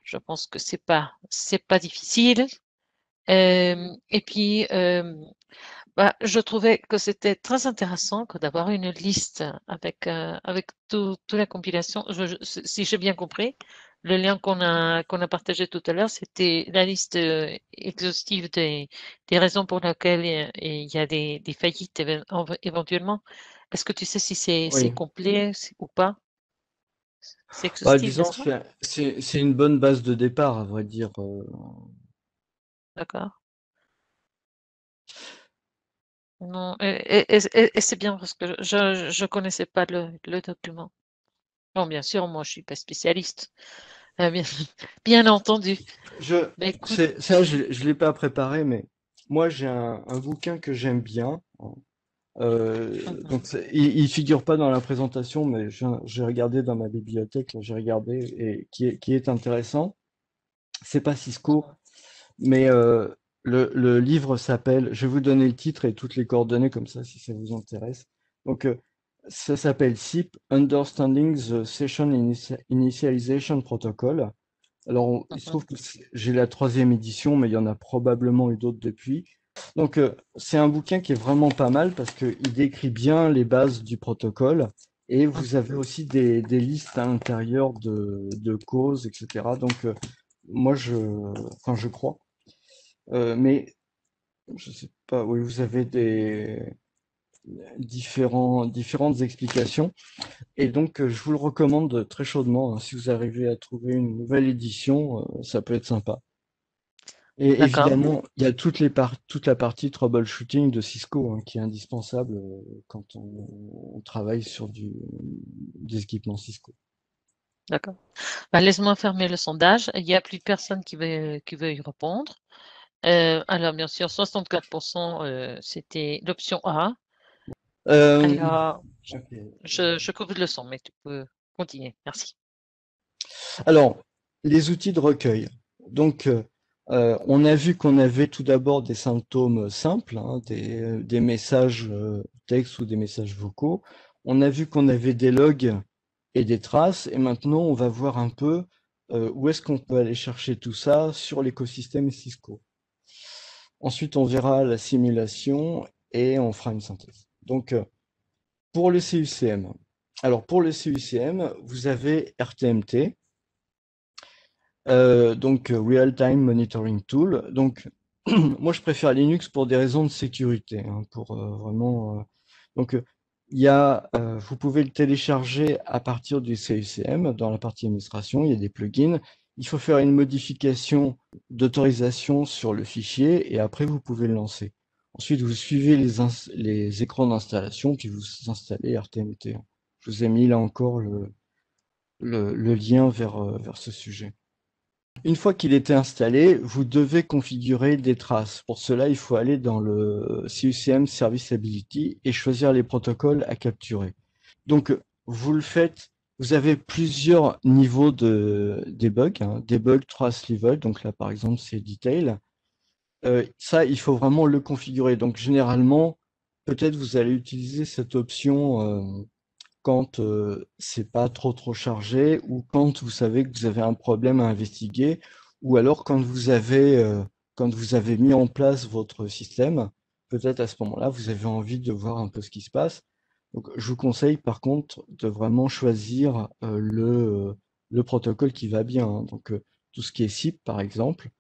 Je pense que c'est pas difficile. Et puis, bah, je trouvais que c'était très intéressant que d'avoir une liste avec toute la compilation. Si j'ai bien compris, le lien qu'on a partagé tout à l'heure, c'était la liste exhaustive des raisons pour lesquelles il y a des faillites éventuellement. Est-ce que tu sais si c'est Oui. complet ou pas? C'est Bah, exhaustif, disons, n'est-ce pas? c'est une bonne base de départ, à vrai dire. D'accord. Non, et c'est bien parce que je connaissais pas le document. Bon, bien sûr, moi, je suis pas spécialiste. Bien, bien entendu. Mais écoute, Ça, je l'ai pas préparé, mais moi, j'ai un bouquin que j'aime bien. mhm, Donc, il figure pas dans la présentation, mais j'ai regardé dans ma bibliothèque, là, j'ai regardé, et qui est intéressant. C'est pas Cisco, mhm, mais le livre s'appelle, je vais vous donner le titre et toutes les coordonnées comme ça, si ça vous intéresse. Donc, ça s'appelle SIP, Understanding the Session Initialization Protocol. Alors, il se mhm. trouve que j'ai la troisième édition, mais il y en a probablement eu d'autres depuis. Donc, c'est un bouquin qui est vraiment pas mal parce qu'il décrit bien les bases du protocole et vous avez aussi des listes à l'intérieur de causes, etc. Donc, moi, enfin, je crois. Mais je sais pas, oui, vous avez différentes explications. Et donc, je vous le recommande très chaudement, hein. Si vous arrivez à trouver une nouvelle édition, ça peut être sympa. Et D'accord, évidemment, il y a toute la partie troubleshooting de Cisco, hein, qui est indispensable quand on travaille sur des équipements Cisco. d'accord. Bah, laisse-moi fermer le sondage. Il n'y a plus personne qui veut y répondre. Alors, bien sûr, 64%, c'était l'option A. Euh, Alors, ok. je coupe le son, mais tu peux continuer. Merci. Alors, les outils de recueil. Donc, on a vu qu'on avait tout d'abord des symptômes simples, hein, des messages textes ou des messages vocaux. On a vu qu'on avait des logs et des traces. Et maintenant, on va voir un peu. où est-ce qu'on peut aller chercher tout ça sur l'écosystème Cisco. Ensuite, on verra la simulation et on fera une synthèse. Donc, pour le CUCM. Alors, pour le CUCM, vous avez RTMT, donc Real Time Monitoring Tool. Donc, moi, je préfère Linux pour des raisons de sécurité, hein, pour vraiment. Donc, vous pouvez le télécharger à partir du CUCM dans la partie administration. Il y a des plugins. Il faut faire une modification d'autorisation sur le fichier et après vous pouvez le lancer. Ensuite, vous suivez les écrans d'installation puis vous installez RTMT. Je vous ai mis là encore le lien vers ce sujet. Une fois qu'il était installé, vous devez configurer des traces. Pour cela, il faut aller dans le CUCM Serviceability et choisir les protocoles à capturer. Donc, vous le faites, vous avez plusieurs niveaux de debug, hein, debug trace level, donc là par exemple c'est detail. Ça, il faut vraiment le configurer. Donc généralement, peut-être vous allez utiliser cette option quand c'est pas trop chargé ou quand vous savez que vous avez un problème à investiguer ou alors quand vous avez mis en place votre système, peut-être à ce moment-là, vous avez envie de voir un peu ce qui se passe. Donc, je vous conseille par contre de vraiment choisir le protocole qui va bien, hein. Donc, tout ce qui est SIP par exemple,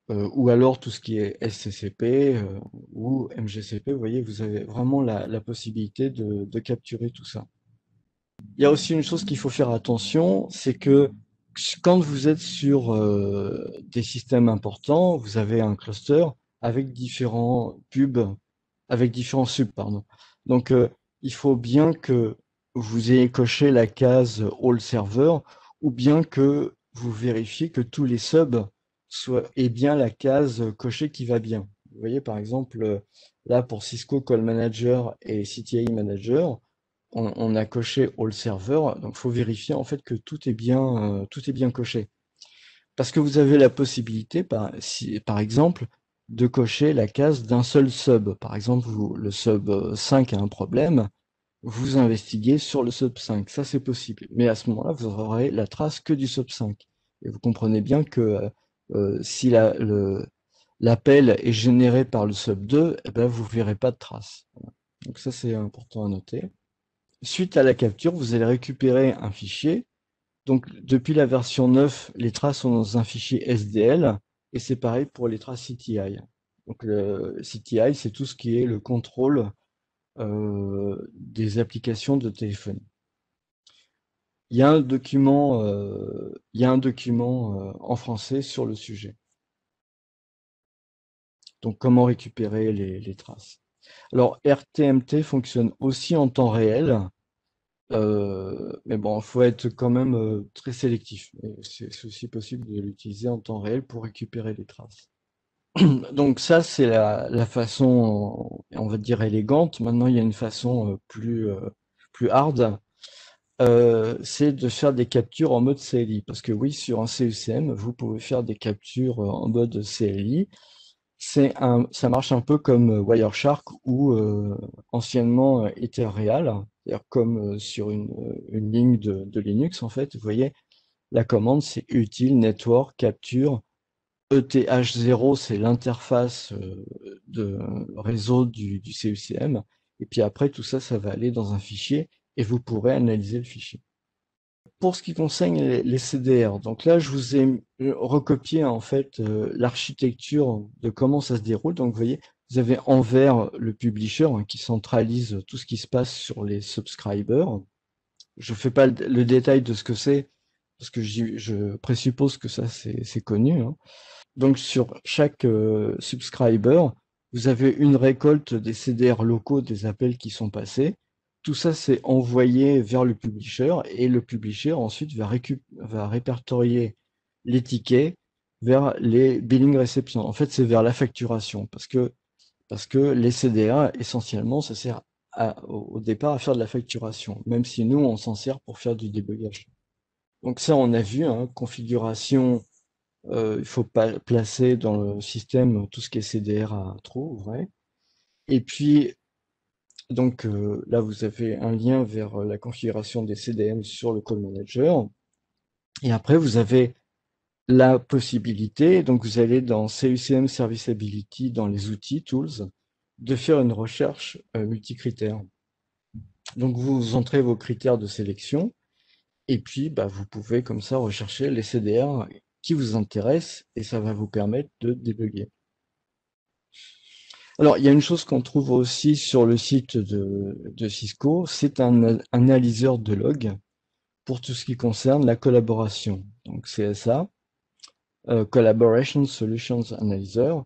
ou alors tout ce qui est SCCP ou MGCP, vous voyez, vous avez vraiment la possibilité de capturer tout ça. Il y a aussi une chose qu'il faut faire attention, c'est que quand vous êtes sur des systèmes importants, vous avez un cluster avec différents pubs, avec différents subs, pardon. Donc, il faut bien que vous ayez coché la case All Server ou bien que vous vérifiez que tous les subs aient bien la case cochée qui va bien. Vous voyez, par exemple, là pour Cisco Call Manager et CTI Manager, on a coché All Server, donc il faut vérifier en fait que tout est bien coché. Parce que vous avez la possibilité, par exemple, de cocher la case d'un seul sub. Par exemple, le sub 5 a un problème, vous investiguez sur le sub 5. Ça, c'est possible. Mais à ce moment-là, vous aurez la trace que du sub 5. Et vous comprenez bien que si l'appel est généré par le sub 2, eh ben, vous ne verrez pas de trace. Voilà. Donc ça, c'est important à noter. Suite à la capture, vous allez récupérer un fichier. Donc, depuis la version 9, les traces sont dans un fichier SDL et c'est pareil pour les traces CTI. Donc, le CTI, c'est tout ce qui est le contrôle des applications de téléphonie. Il y a un document, en français sur le sujet. Donc, comment récupérer les traces. Alors, RTMT fonctionne aussi en temps réel. Mais bon, il faut être quand même très sélectif. C'est aussi possible de l'utiliser en temps réel pour récupérer les traces. Donc ça, c'est la façon, on va dire, élégante. Maintenant, il y a une façon plus hard. C'est de faire des captures en mode CLI. Parce que oui, sur un CUCM, vous pouvez faire des captures en mode CLI. Ça marche un peu comme Wireshark ou anciennement Etherreal, c'est-à-dire comme sur une ligne de Linux en fait. Vous voyez, la commande c'est util network capture. ETH0 c'est l'interface de réseau du CUCM. Et puis après tout ça, ça va aller dans un fichier et vous pourrez analyser le fichier. Pour ce qui concerne les CDR, donc là, je vous ai recopié en fait l'architecture de comment ça se déroule. Donc, vous voyez, vous avez en vert le publisher hein, qui centralise tout ce qui se passe sur les subscribers. Je ne fais pas le détail de ce que c'est, parce que je présuppose que ça, c'est connu, hein. Donc, sur chaque subscriber, vous avez une récolte des CDR locaux des appels qui sont passés. Tout ça, c'est envoyé vers le publisher et le publisher ensuite va répertorier les tickets vers les billing receptions. En fait, c'est vers la facturation parce que les CDR, essentiellement, ça sert au départ à faire de la facturation, même si nous, on s'en sert pour faire du débugage. Donc ça, on a vu, hein, configuration, il faut pas placer dans le système tout ce qui est CDR à true, vrai. Et puis, donc là, vous avez un lien vers la configuration des CDM sur le Call Manager. Et après, vous avez la possibilité, donc vous allez dans CUCM Serviceability, dans les outils, Tools, de faire une recherche multicritère. Donc vous entrez vos critères de sélection et puis bah, vous pouvez comme ça rechercher les CDR qui vous intéressent et ça va vous permettre de débugger. Alors il y a une chose qu'on trouve aussi sur le site de Cisco, c'est un analyseur de log pour tout ce qui concerne la collaboration. Donc CSA, Collaboration Solutions Analyzer.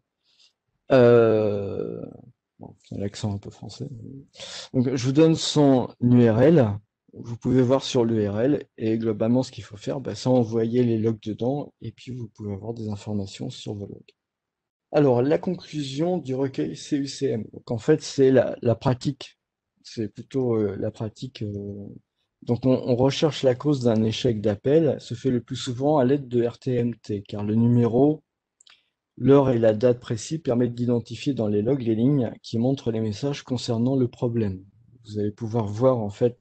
Bon, c'est l'accent un peu français. Donc, je vous donne son URL. Vous pouvez voir sur l'URL et globalement, ce qu'il faut faire, bah, c'est envoyer les logs dedans et puis vous pouvez avoir des informations sur vos logs. Alors, la conclusion du recueil CUCM. Donc, en fait, c'est la pratique. C'est plutôt la pratique. Donc, on recherche la cause d'un échec d'appel. Se fait le plus souvent à l'aide de RTMT, car le numéro, l'heure et la date précis permettent d'identifier dans les logs les lignes qui montrent les messages concernant le problème. Vous allez pouvoir voir en fait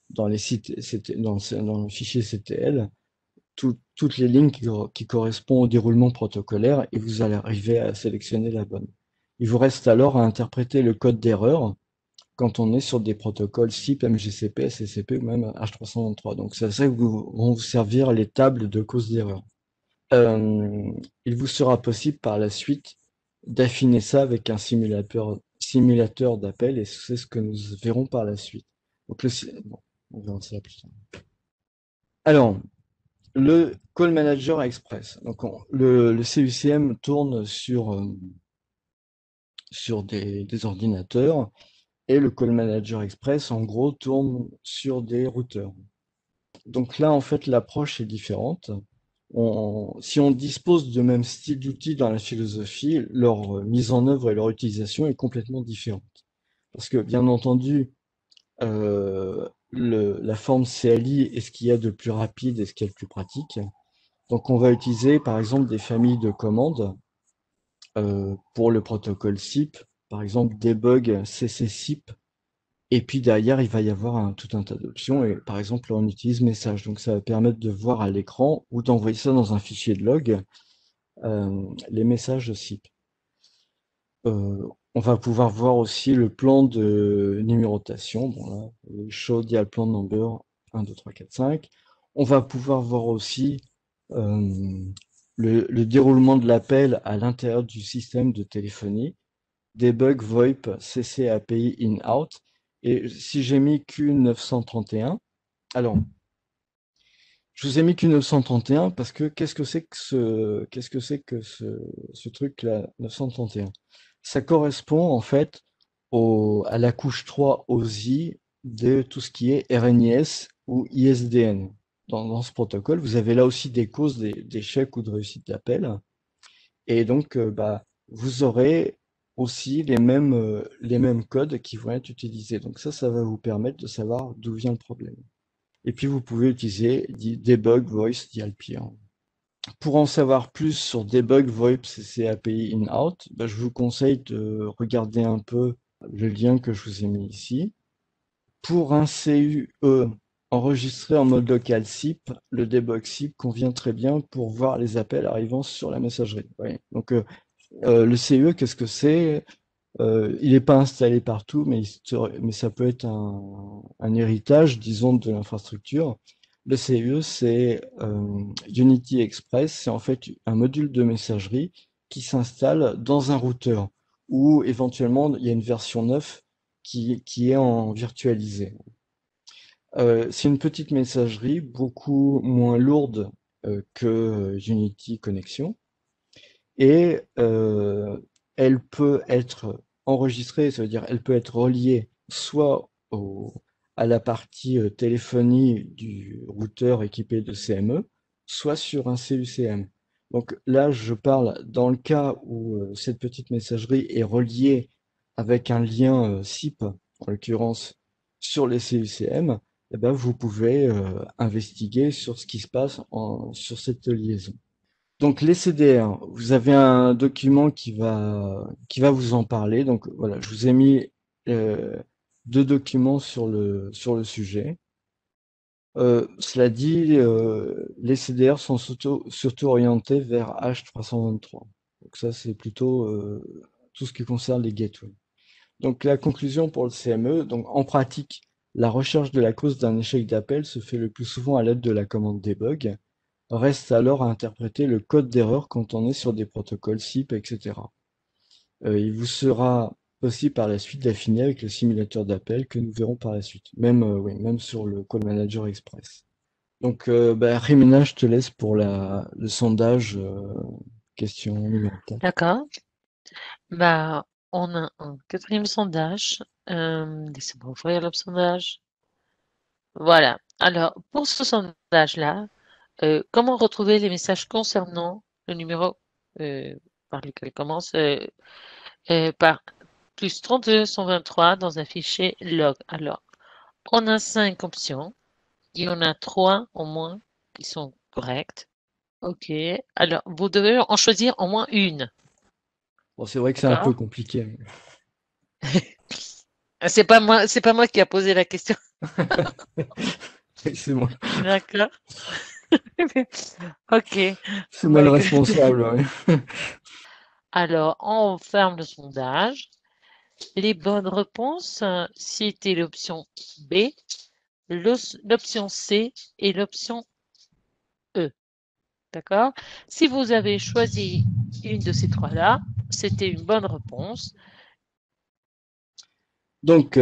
dans les sites, dans le fichier CTL toutes les lignes qui correspondent au déroulement protocolaire et vous allez arriver à sélectionner la bonne. Il vous reste alors à interpréter le code d'erreur quand on est sur des protocoles SIP, MGCP, SCCP ou même H323. Donc c'est à ça que vont vous servir les tables de cause d'erreur. Il vous sera possible par la suite d'affiner ça avec un simulateur d'appel et c'est ce que nous verrons par la suite. Donc bon, on verra ça plus tard. Alors, le Call Manager Express. Donc, le CUCM tourne sur des ordinateurs et le Call Manager Express, en gros, tourne sur des routeurs. Donc là, en fait, l'approche est différente. Si on dispose de même style d'outils dans la philosophie, leur mise en œuvre et leur utilisation est complètement différente. Parce que, bien entendu, la forme CLI est ce qu'il y a de plus rapide et ce qu'il y a de plus pratique. Donc, on va utiliser, par exemple, des familles de commandes pour le protocole SIP, par exemple, debug CC-SIP. Et puis derrière, il va y avoir tout un tas d'options. Et par exemple, là, on utilise message. Donc, ça va permettre de voir à l'écran ou d'envoyer ça dans un fichier de log, les messages de SIP. On va pouvoir voir aussi le plan de numérotation. Bon, là, show dial plan number 1, 2, 3, 4, 5. On va pouvoir voir aussi le déroulement de l'appel à l'intérieur du système de téléphonie. Debug VoIP CC API in-out. Et si j'ai mis Q931, alors, je vous ai mis Q931 parce que qu'est-ce que c'est que ce truc-là, 931? Ça correspond en fait à la couche 3 OSI de tout ce qui est RNIS ou ISDN. Dans ce protocole, vous avez là aussi des causes d'échec ou de réussite d'appel. Et donc, bah, vous aurez aussi les mêmes codes qui vont être utilisés. Donc ça va vous permettre de savoir d'où vient le problème. Et puis, vous pouvez utiliser debug voice DLP. Pour en savoir plus sur debug VoIP CC API in-out, bah, je vous conseille de regarder un peu le lien que je vous ai mis ici. Pour un CUE enregistré en mode local SIP, le debug SIP convient très bien pour voir les appels arrivant sur la messagerie. Ouais. Donc, le CUE, qu'est-ce que c'est? Il n'est pas installé partout, mais ça peut être un héritage, disons, de l'infrastructure. Le CUE, c'est Unity Express, c'est en fait un module de messagerie qui s'installe dans un routeur, ou éventuellement il y a une version 9 qui est en virtualisé. C'est une petite messagerie beaucoup moins lourde que Unity Connexion et elle peut être enregistrée, ça veut dire elle peut être reliée soit à la partie téléphonie du routeur équipé de CME, soit sur un CUCM. Donc là, je parle dans le cas où cette petite messagerie est reliée avec un lien SIP, en l'occurrence sur les CUCM, eh ben, vous pouvez investiguer sur ce qui se passe sur cette liaison. Donc les CDR, vous avez un document qui va vous en parler. Donc voilà, je vous ai mis deux documents sur le sujet. Cela dit, les CDR sont surtout orientés vers H323. Donc ça, c'est plutôt tout ce qui concerne les gateways. Donc la conclusion pour le CME, donc en pratique, la recherche de la cause d'un échec d'appel se fait le plus souvent à l'aide de la commande debug. Reste alors à interpréter le code d'erreur quand on est sur des protocoles SIP, etc. Il vous sera possible par la suite d'affiner avec le simulateur d'appel que nous verrons par la suite, même, oui, même sur le Call Manager Express. Donc, Rimina, je te laisse pour le sondage, question numéro 4. D'accord. Bah, on a un quatrième sondage. Laissez-moi ouvrir le sondage. Voilà. Alors, pour ce sondage-là, comment retrouver les messages concernant le numéro par lequel commence par plus 32 123 dans un fichier log. Alors, on a 5 options. Il y en a 3 au moins qui sont correctes. OK. Alors, vous devez en choisir au moins une. Bon, c'est vrai que c'est un peu D'accord? compliqué. C'est pas moi qui a posé la question. C'est moi, D'accord. OK. c'est moi Bah, le écoute, responsable, ouais. alors, on ferme le sondage. Les bonnes réponses, c'était l'option B, l'option C et l'option E. D'accord? Si vous avez choisi une de ces trois-là, c'était une bonne réponse. Donc,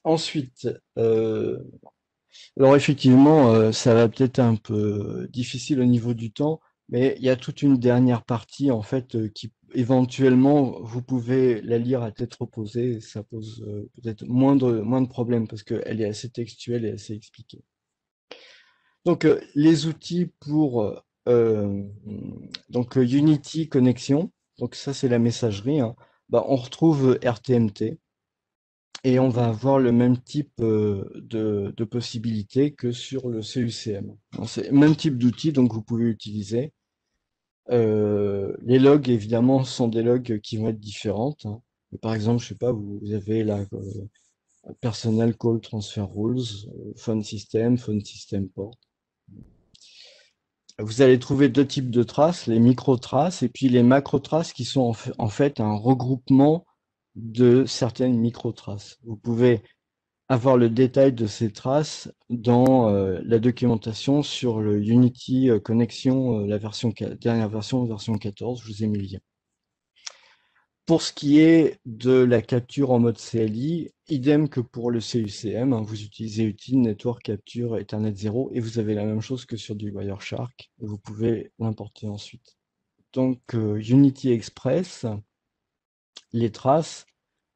ensuite, alors effectivement, ça va peut-être un peu difficile au niveau du temps, mais il y a toute une dernière partie en fait qui éventuellement vous pouvez la lire à tête reposée, et ça pose peut-être moins de problèmes parce qu'elle est assez textuelle et assez expliquée. Donc les outils pour Unity Connexion, donc ça c'est la messagerie, hein. Bah, on retrouve RTMT. Et on va avoir le même type de possibilités que sur le CUCM. C'est le même type d'outil, donc vous pouvez utiliser. Les logs, évidemment, sont des logs qui vont être différentes, hein. Par exemple, je sais pas, vous avez la Personnel Call Transfer Rules, Phone System Port. Vous allez trouver deux types de traces, les micro-traces et puis les macro-traces qui sont en fait un regroupement de certaines micro-traces. Vous pouvez avoir le détail de ces traces dans la documentation sur le Unity Connexion, dernière version, version 14, je vous ai mis le lien. Pour ce qui est de la capture en mode CLI, idem que pour le CUCM, hein, vous utilisez Util Network Capture Ethernet 0 et vous avez la même chose que sur du Wireshark, et vous pouvez l'importer ensuite. Donc Unity Express, les traces,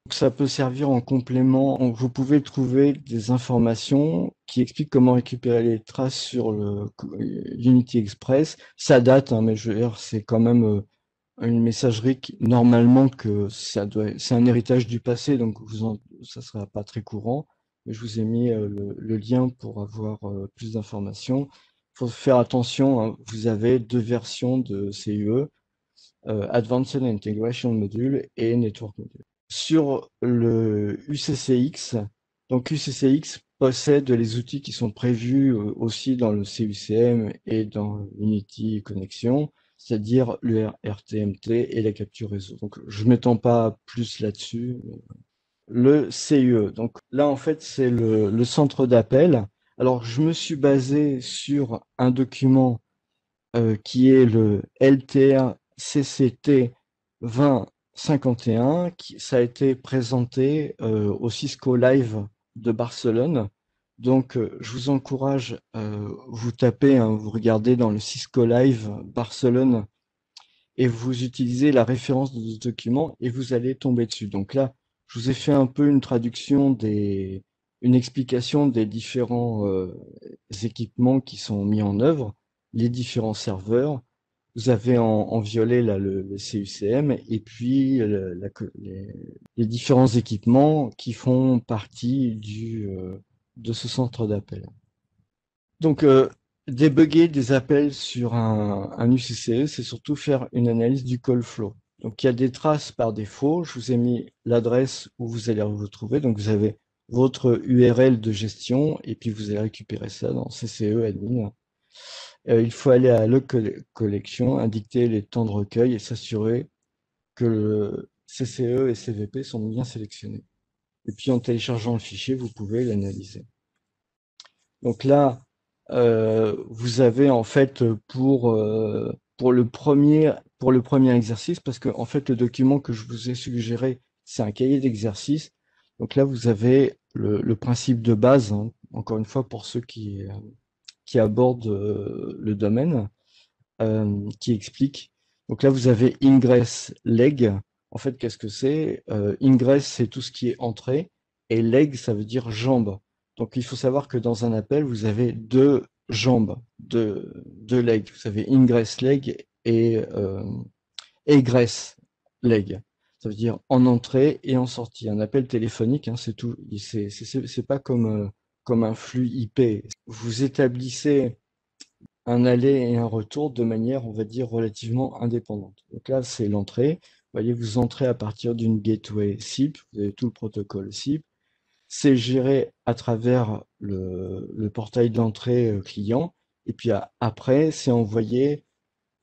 ça peut servir en complément. Vous pouvez trouver des informations qui expliquent comment récupérer les traces sur le Unity Express. Ça date, hein, mais je veux dire, c'est quand même une messagerie qui, normalement, que c'est un héritage du passé, donc ça sera pas très courant. Mais je vous ai mis le lien pour avoir plus d'informations. Il faut faire attention, hein, vous avez deux versions de CUE, Advanced Integration Module et Network Module. Sur le UCCX, donc UCCX possède les outils qui sont prévus aussi dans le CUCM et dans Unity Connexion, c'est-à-dire le RTMT et la capture réseau. Donc je ne m'étends pas plus là-dessus. Le CUE, donc là en fait c'est le centre d'appel. Alors je me suis basé sur un document qui est le LTR CCT 2051, ça a été présenté au Cisco Live de Barcelone. Donc, je vous encourage, vous tapez, hein, vous regardez dans le Cisco Live Barcelone et vous utilisez la référence de ce document et vous allez tomber dessus. Donc là, je vous ai fait un peu une traduction une explication des différents équipements qui sont mis en œuvre, les différents serveurs. Vous avez en violet là, le CUCM et puis les différents équipements qui font partie de ce centre d'appel. Donc, débugger des appels sur un UCCE, c'est surtout faire une analyse du call flow. Donc, il y a des traces par défaut. Je vous ai mis l'adresse où vous allez vous trouver. Donc, vous avez votre URL de gestion et puis vous allez récupérer ça dans CCE admin. Il faut aller à Log Collection, indiquer les temps de recueil et s'assurer que le CCE et CVP sont bien sélectionnés. Et puis en téléchargeant le fichier, vous pouvez l'analyser. Donc là, vous avez en fait pour le premier exercice, parce que en fait le document que je vous ai suggéré, c'est un cahier d'exercice. Donc là, vous avez le principe de base, hein, encore une fois pour ceux qui abordent le domaine, qui explique. Donc là, vous avez ingress, leg. En fait, qu'est-ce que c'est? Ingress, c'est tout ce qui est entrée, et leg, ça veut dire jambe. Donc il faut savoir que dans un appel, vous avez deux jambes, deux legs. Vous avez ingress leg et egress leg. Ça veut dire en entrée et en sortie. Un appel téléphonique, hein, c'est tout. C'est pas comme un flux IP. Vous établissez un aller et un retour de manière, on va dire, relativement indépendante. Donc là, c'est l'entrée. Vous voyez, vous entrez à partir d'une gateway SIP, vous avez tout le protocole SIP. C'est géré à travers le portail d'entrée client. Et puis après, c'est envoyé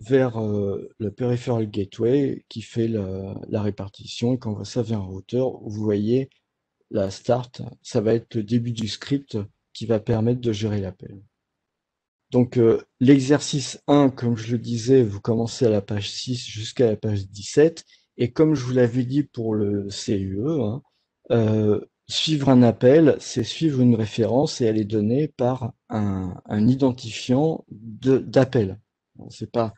vers le peripheral gateway qui fait la répartition et qui envoie ça vers un routeur. Vous voyez la start, ça va être le début du script qui va permettre de gérer l'appel. Donc l'exercice 1, comme je le disais, vous commencez à la page 6 jusqu'à la page 17. Et comme je vous l'avais dit pour le CUE, hein, suivre un appel, c'est suivre une référence et elle est donnée par un identifiant d'appel. C'est pas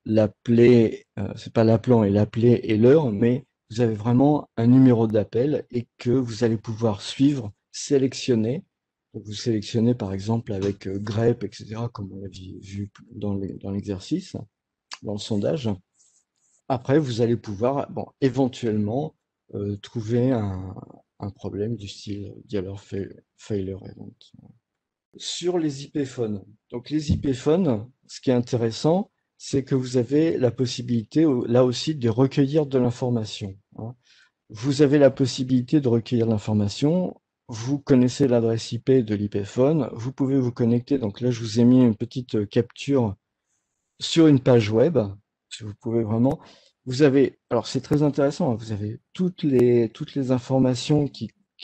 l'appeler, c'est pas l'appelant et l'appeler et l'heure, mais vous avez vraiment un numéro d'appel et que vous allez pouvoir suivre, sélectionner. Donc vous sélectionnez par exemple avec grep, etc., comme on l'a vu dans l'exercice, dans le sondage. Après, vous allez pouvoir, bon, éventuellement, trouver un problème du style dialer failure event. Sur les IP phones. Donc les IP phones, ce qui est intéressant, c'est que vous avez la possibilité, là aussi, de recueillir de l'information, hein. Vous avez la possibilité de recueillir l'information. Vous connaissez l'adresse IP de l'IP phone. Vous pouvez vous connecter. Donc là, je vous ai mis une petite capture sur une page web. Si vous pouvez vraiment. Vous avez, alors c'est très intéressant, hein, vous avez toutes les informations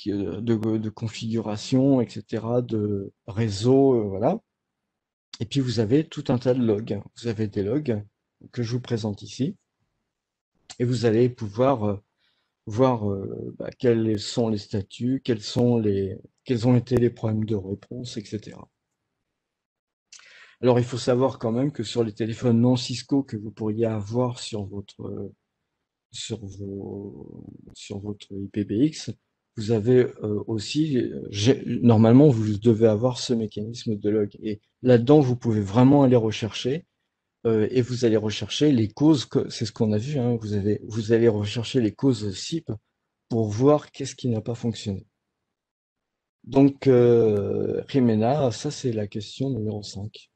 de configuration, etc., de réseau, voilà. Et puis vous avez tout un tas de logs. Vous avez des logs que je vous présente ici. Et vous allez pouvoir voir quels sont les statuts, quels ont été les problèmes de réponse, etc. Alors il faut savoir quand même que sur les téléphones non Cisco que vous pourriez avoir sur sur votre IPBX, vous avez aussi, normalement vous devez avoir ce mécanisme de log. Et là-dedans, vous pouvez vraiment aller rechercher et vous allez rechercher les causes, c'est ce qu'on a vu, hein, vous allez rechercher les causes SIP pour voir qu'est-ce qui n'a pas fonctionné. Donc, Jimena, ça c'est la question numéro 5.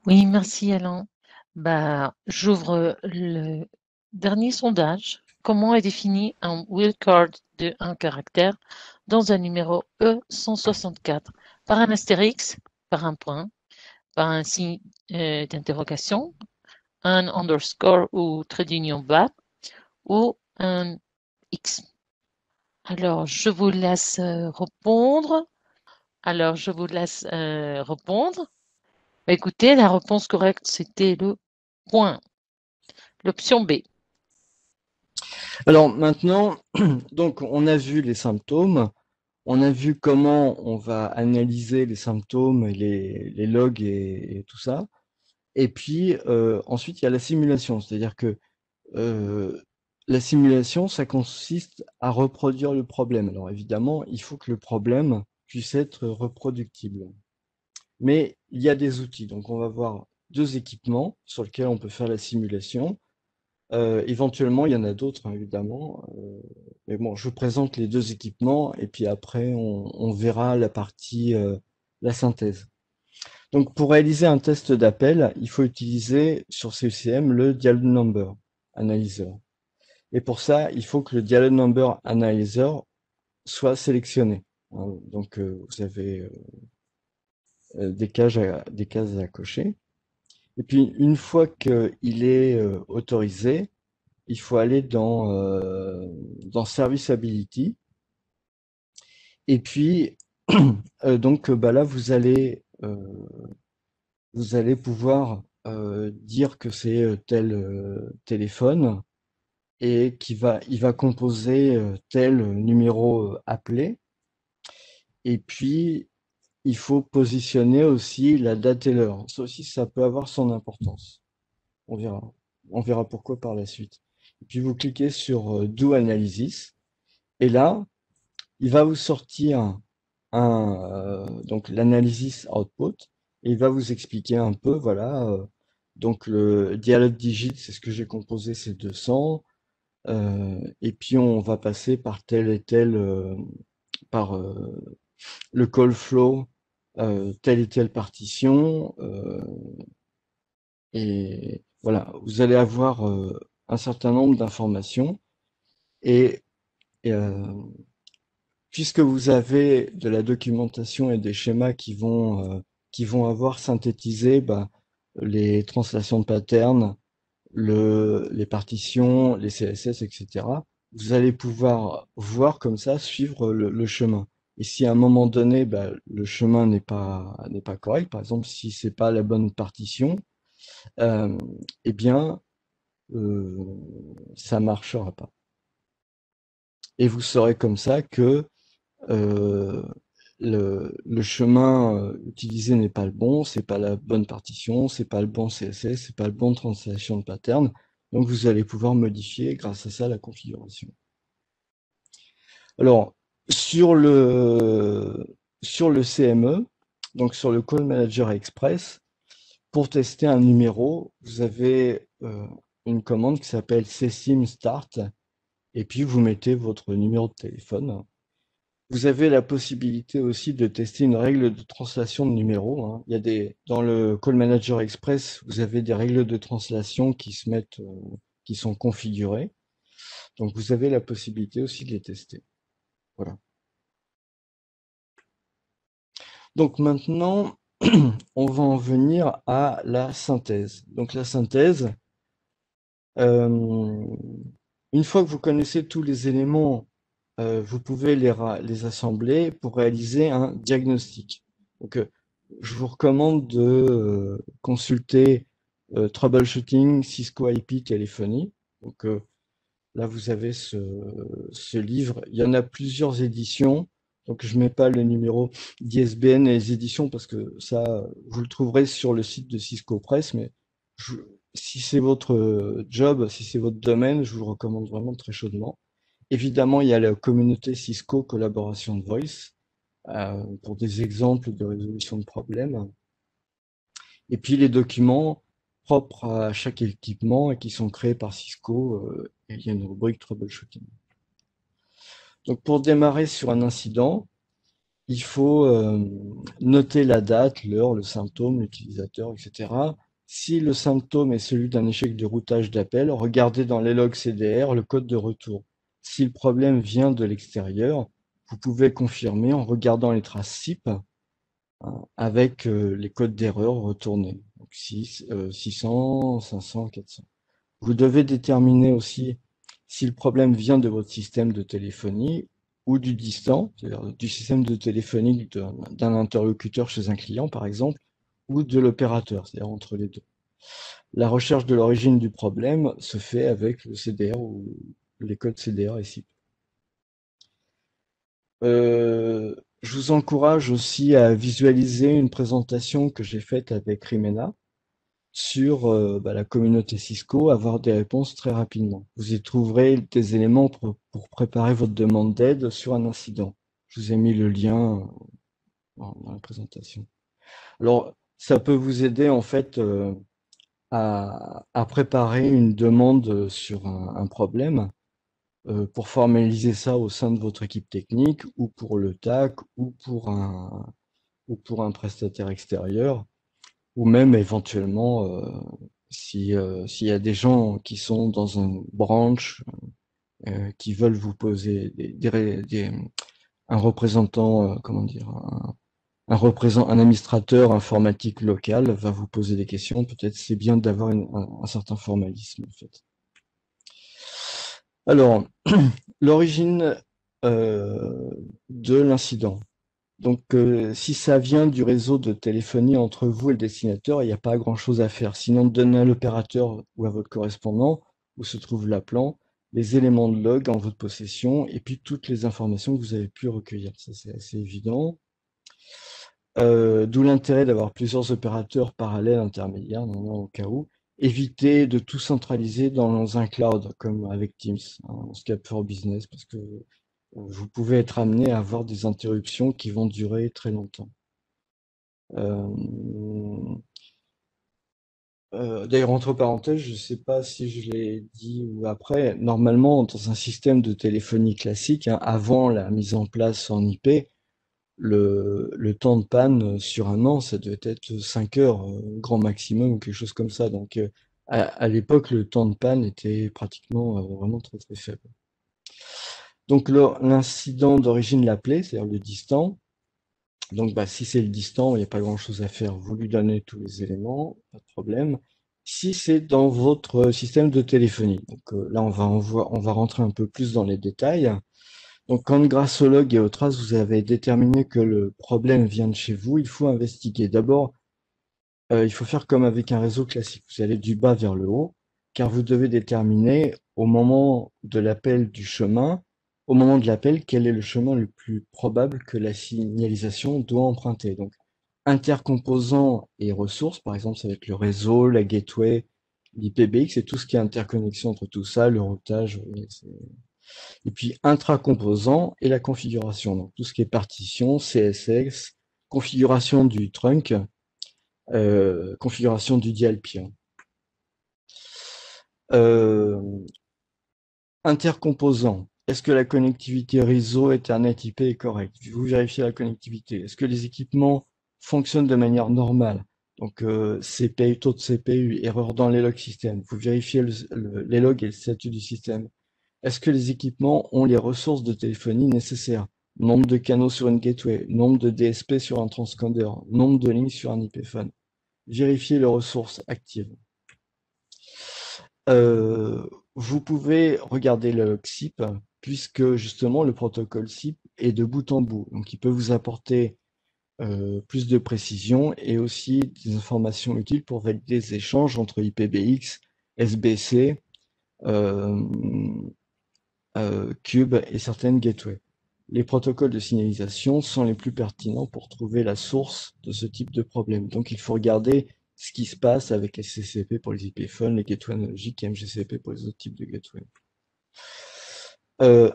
Oui, merci Alain. Bah, j'ouvre le dernier sondage. Comment est défini un wildcard de un caractère dans un numéro E164? Par un astérix, par un point, par un signe d'interrogation, un underscore ou trait d'union bas, ou un X. Alors, je vous laisse répondre. Écoutez, la réponse correcte, c'était le point. L'option B. Alors maintenant, donc on a vu les symptômes, on a vu comment on va analyser les symptômes, les logs et tout ça. Et puis ensuite, il y a la simulation, c'est-à-dire que la simulation, ça consiste à reproduire le problème. Alors évidemment, il faut que le problème puisse être reproductible. Mais il y a des outils. Donc on va voir deux équipements sur lesquels on peut faire la simulation. Éventuellement, il y en a d'autres, hein, évidemment. Mais bon, je vous présente les deux équipements et puis après, on verra la partie, la synthèse. Donc, pour réaliser un test d'appel, il faut utiliser sur CECM le Dialog Number Analyzer. Et pour ça, il faut que le Dialog Number Analyzer soit sélectionné. Hein. Donc, vous avez des cases à cocher. Et puis, une fois qu'il est autorisé, il faut aller dans Serviceability. Et puis, donc, bah là, vous allez pouvoir dire que c'est tel téléphone et il va composer tel numéro appelé. Et puis, il faut positionner aussi la date et l'heure. Ça aussi, ça peut avoir son importance. On verra. On verra pourquoi par la suite. Et puis, vous cliquez sur Do Analysis. Et là, il va vous sortir donc l'analysis output. Et il va vous expliquer un peu, voilà. Donc, le dialogue digit, c'est ce que j'ai composé, c'est 200. Et puis, on va passer par tel et tel, par le call flow, telle et telle partition, et voilà, vous allez avoir un certain nombre d'informations et, et, puisque vous avez de la documentation et des schémas qui vont avoir synthétisé bah, les translations de patterns, les partitions, les CSS, etc., vous allez pouvoir voir comme ça, suivre le chemin. Et si à un moment donné, bah, le chemin n'est pas correct, par exemple, si c'est pas la bonne partition, euh, eh bien, euh, ça marchera pas. Et vous saurez comme ça que euh, le chemin utilisé n'est pas le bon, c'est pas la bonne partition, c'est pas le bon CSS, c'est pas le bon translation de pattern. Donc vous allez pouvoir modifier grâce à ça la configuration. Alors sur le CME, donc sur le Call Manager Express, pour tester un numéro, vous avez une commande qui s'appelle csim start et puis vous mettez votre numéro de téléphone. Vous avez la possibilité aussi de tester une règle de translation de numéro. Hein. Il y a dans le Call Manager Express, vous avez des règles de translation qui se mettent, qui sont configurées. Donc vous avez la possibilité aussi de les tester. Voilà. Donc maintenant, on va en venir à la synthèse. Donc la synthèse, euh, une fois que vous connaissez tous les éléments, vous pouvez les assembler pour réaliser un diagnostic. Donc, je vous recommande de consulter Troubleshooting Cisco IP Téléphonie. Donc là, vous avez ce livre. Il y en a plusieurs éditions. Donc, je ne mets pas le numéro d'ISBN et les éditions parce que ça, vous le trouverez sur le site de Cisco Press. Mais je- si c'est votre job, si c'est votre domaine, je vous le recommande vraiment très chaudement. Évidemment, il y a la communauté Cisco Collaboration de Voice pour des exemples de résolution de problèmes. Et puis les documents propres à chaque équipement et qui sont créés par Cisco. Et il y a une rubrique troubleshooting. Donc pour démarrer sur un incident, il faut noter la date, l'heure, le symptôme, l'utilisateur, etc. Si le symptôme est celui d'un échec de routage d'appel, regardez dans les logs CDR le code de retour. Si le problème vient de l'extérieur, vous pouvez confirmer en regardant les traces SIP hein, avec les codes d'erreur retournés. Donc 600, 500, 400. Vous devez déterminer aussi si le problème vient de votre système de téléphonie ou du distant, c'est-à-dire du système de téléphonie d'un interlocuteur chez un client, par exemple, ou de l'opérateur, c'est-à-dire entre les deux. La recherche de l'origine du problème se fait avec le CDR ou les codes CDR et SIP. Je vous encourage aussi à visualiser une présentation que j'ai faite avec Rimena sur bah, la communauté Cisco, avoir des réponses très rapidement. Vous y trouverez des éléments pour préparer votre demande d'aide sur un incident. Je vous ai mis le lien dans la présentation. Alors, ça peut vous aider en fait à préparer une demande sur un problème pour formaliser ça au sein de votre équipe technique ou pour le TAC ou pour un prestataire extérieur ou même éventuellement s'il y a des gens qui sont dans une branche qui veulent vous poser un représentant, comment dire, un administrateur informatique local va vous poser des questions. Peut-être c'est bien d'avoir un certain formalisme, en fait. Alors, l'origine de l'incident. Donc, si ça vient du réseau de téléphonie entre vous et le destinataire, il n'y a pas grand-chose à faire. Sinon, donnez à l'opérateur ou à votre correspondant où se trouve l'appelant les éléments de log en votre possession et puis toutes les informations que vous avez pu recueillir. Ça, c'est assez évident. D'où l'intérêt d'avoir plusieurs opérateurs parallèles intermédiaires, au cas où. Évitez de tout centraliser dans un cloud, comme avec Teams, en Skype for Business, parce que vous pouvez être amené à avoir des interruptions qui vont durer très longtemps. D'ailleurs, entre parenthèses, je ne sais pas si je l'ai dit ou après, normalement, dans un système de téléphonie classique, avant la mise en place en IP, le temps de panne sur un an, ça devait être 5 heures, grand maximum, ou quelque chose comme ça. Donc, à l'époque, le temps de panne était pratiquement vraiment très très faible. Donc, l'incident d'origine l'appelait, c'est-à-dire le distant. Donc, si c'est le distant, il n'y a pas grand-chose à faire. Vous lui donnez tous les éléments, pas de problème. Si c'est dans votre système de téléphonie, donc là, on va rentrer un peu plus dans les détails. Donc, quand grâce au log et aux traces, vous avez déterminé que le problème vient de chez vous, il faut investiguer. D'abord, il faut faire comme avec un réseau classique. Vous allez du bas vers le haut, car vous devez déterminer au moment de l'appel du chemin, au moment de l'appel, quel est le chemin le plus probable que la signalisation doit emprunter. Donc, intercomposants et ressources, par exemple, ça va être le réseau, la gateway, l'IPBX et tout ce qui est interconnexion entre tout ça, le routage, et puis intra-composant et la configuration. Donc, tout ce qui est partition, CSS, configuration du trunk, configuration du DLP. Intercomposant. Est-ce que la connectivité réseau Ethernet IP est correcte? Vous vérifiez la connectivité. Est-ce que les équipements fonctionnent de manière normale? Donc CPU, taux de CPU, erreur dans les logs système. Vous vérifiez les logs et le statut du système. Est-ce que les équipements ont les ressources de téléphonie nécessaires? Nombre de canaux sur une gateway, nombre de DSP sur un transponder, nombre de lignes sur un IP phone. Vérifiez les ressources actives. Vous pouvez regarder le log SIP, puisque justement le protocole SIP est de bout en bout. Donc il peut vous apporter plus de précision et aussi des informations utiles pour valider les échanges entre IPBX, SBC, Cube et certaines gateways. Les protocoles de signalisation sont les plus pertinents pour trouver la source de ce type de problème. Donc, il faut regarder ce qui se passe avec les CCP pour les IP phones, les gateways analogiques et MGCP pour les autres types de gateways.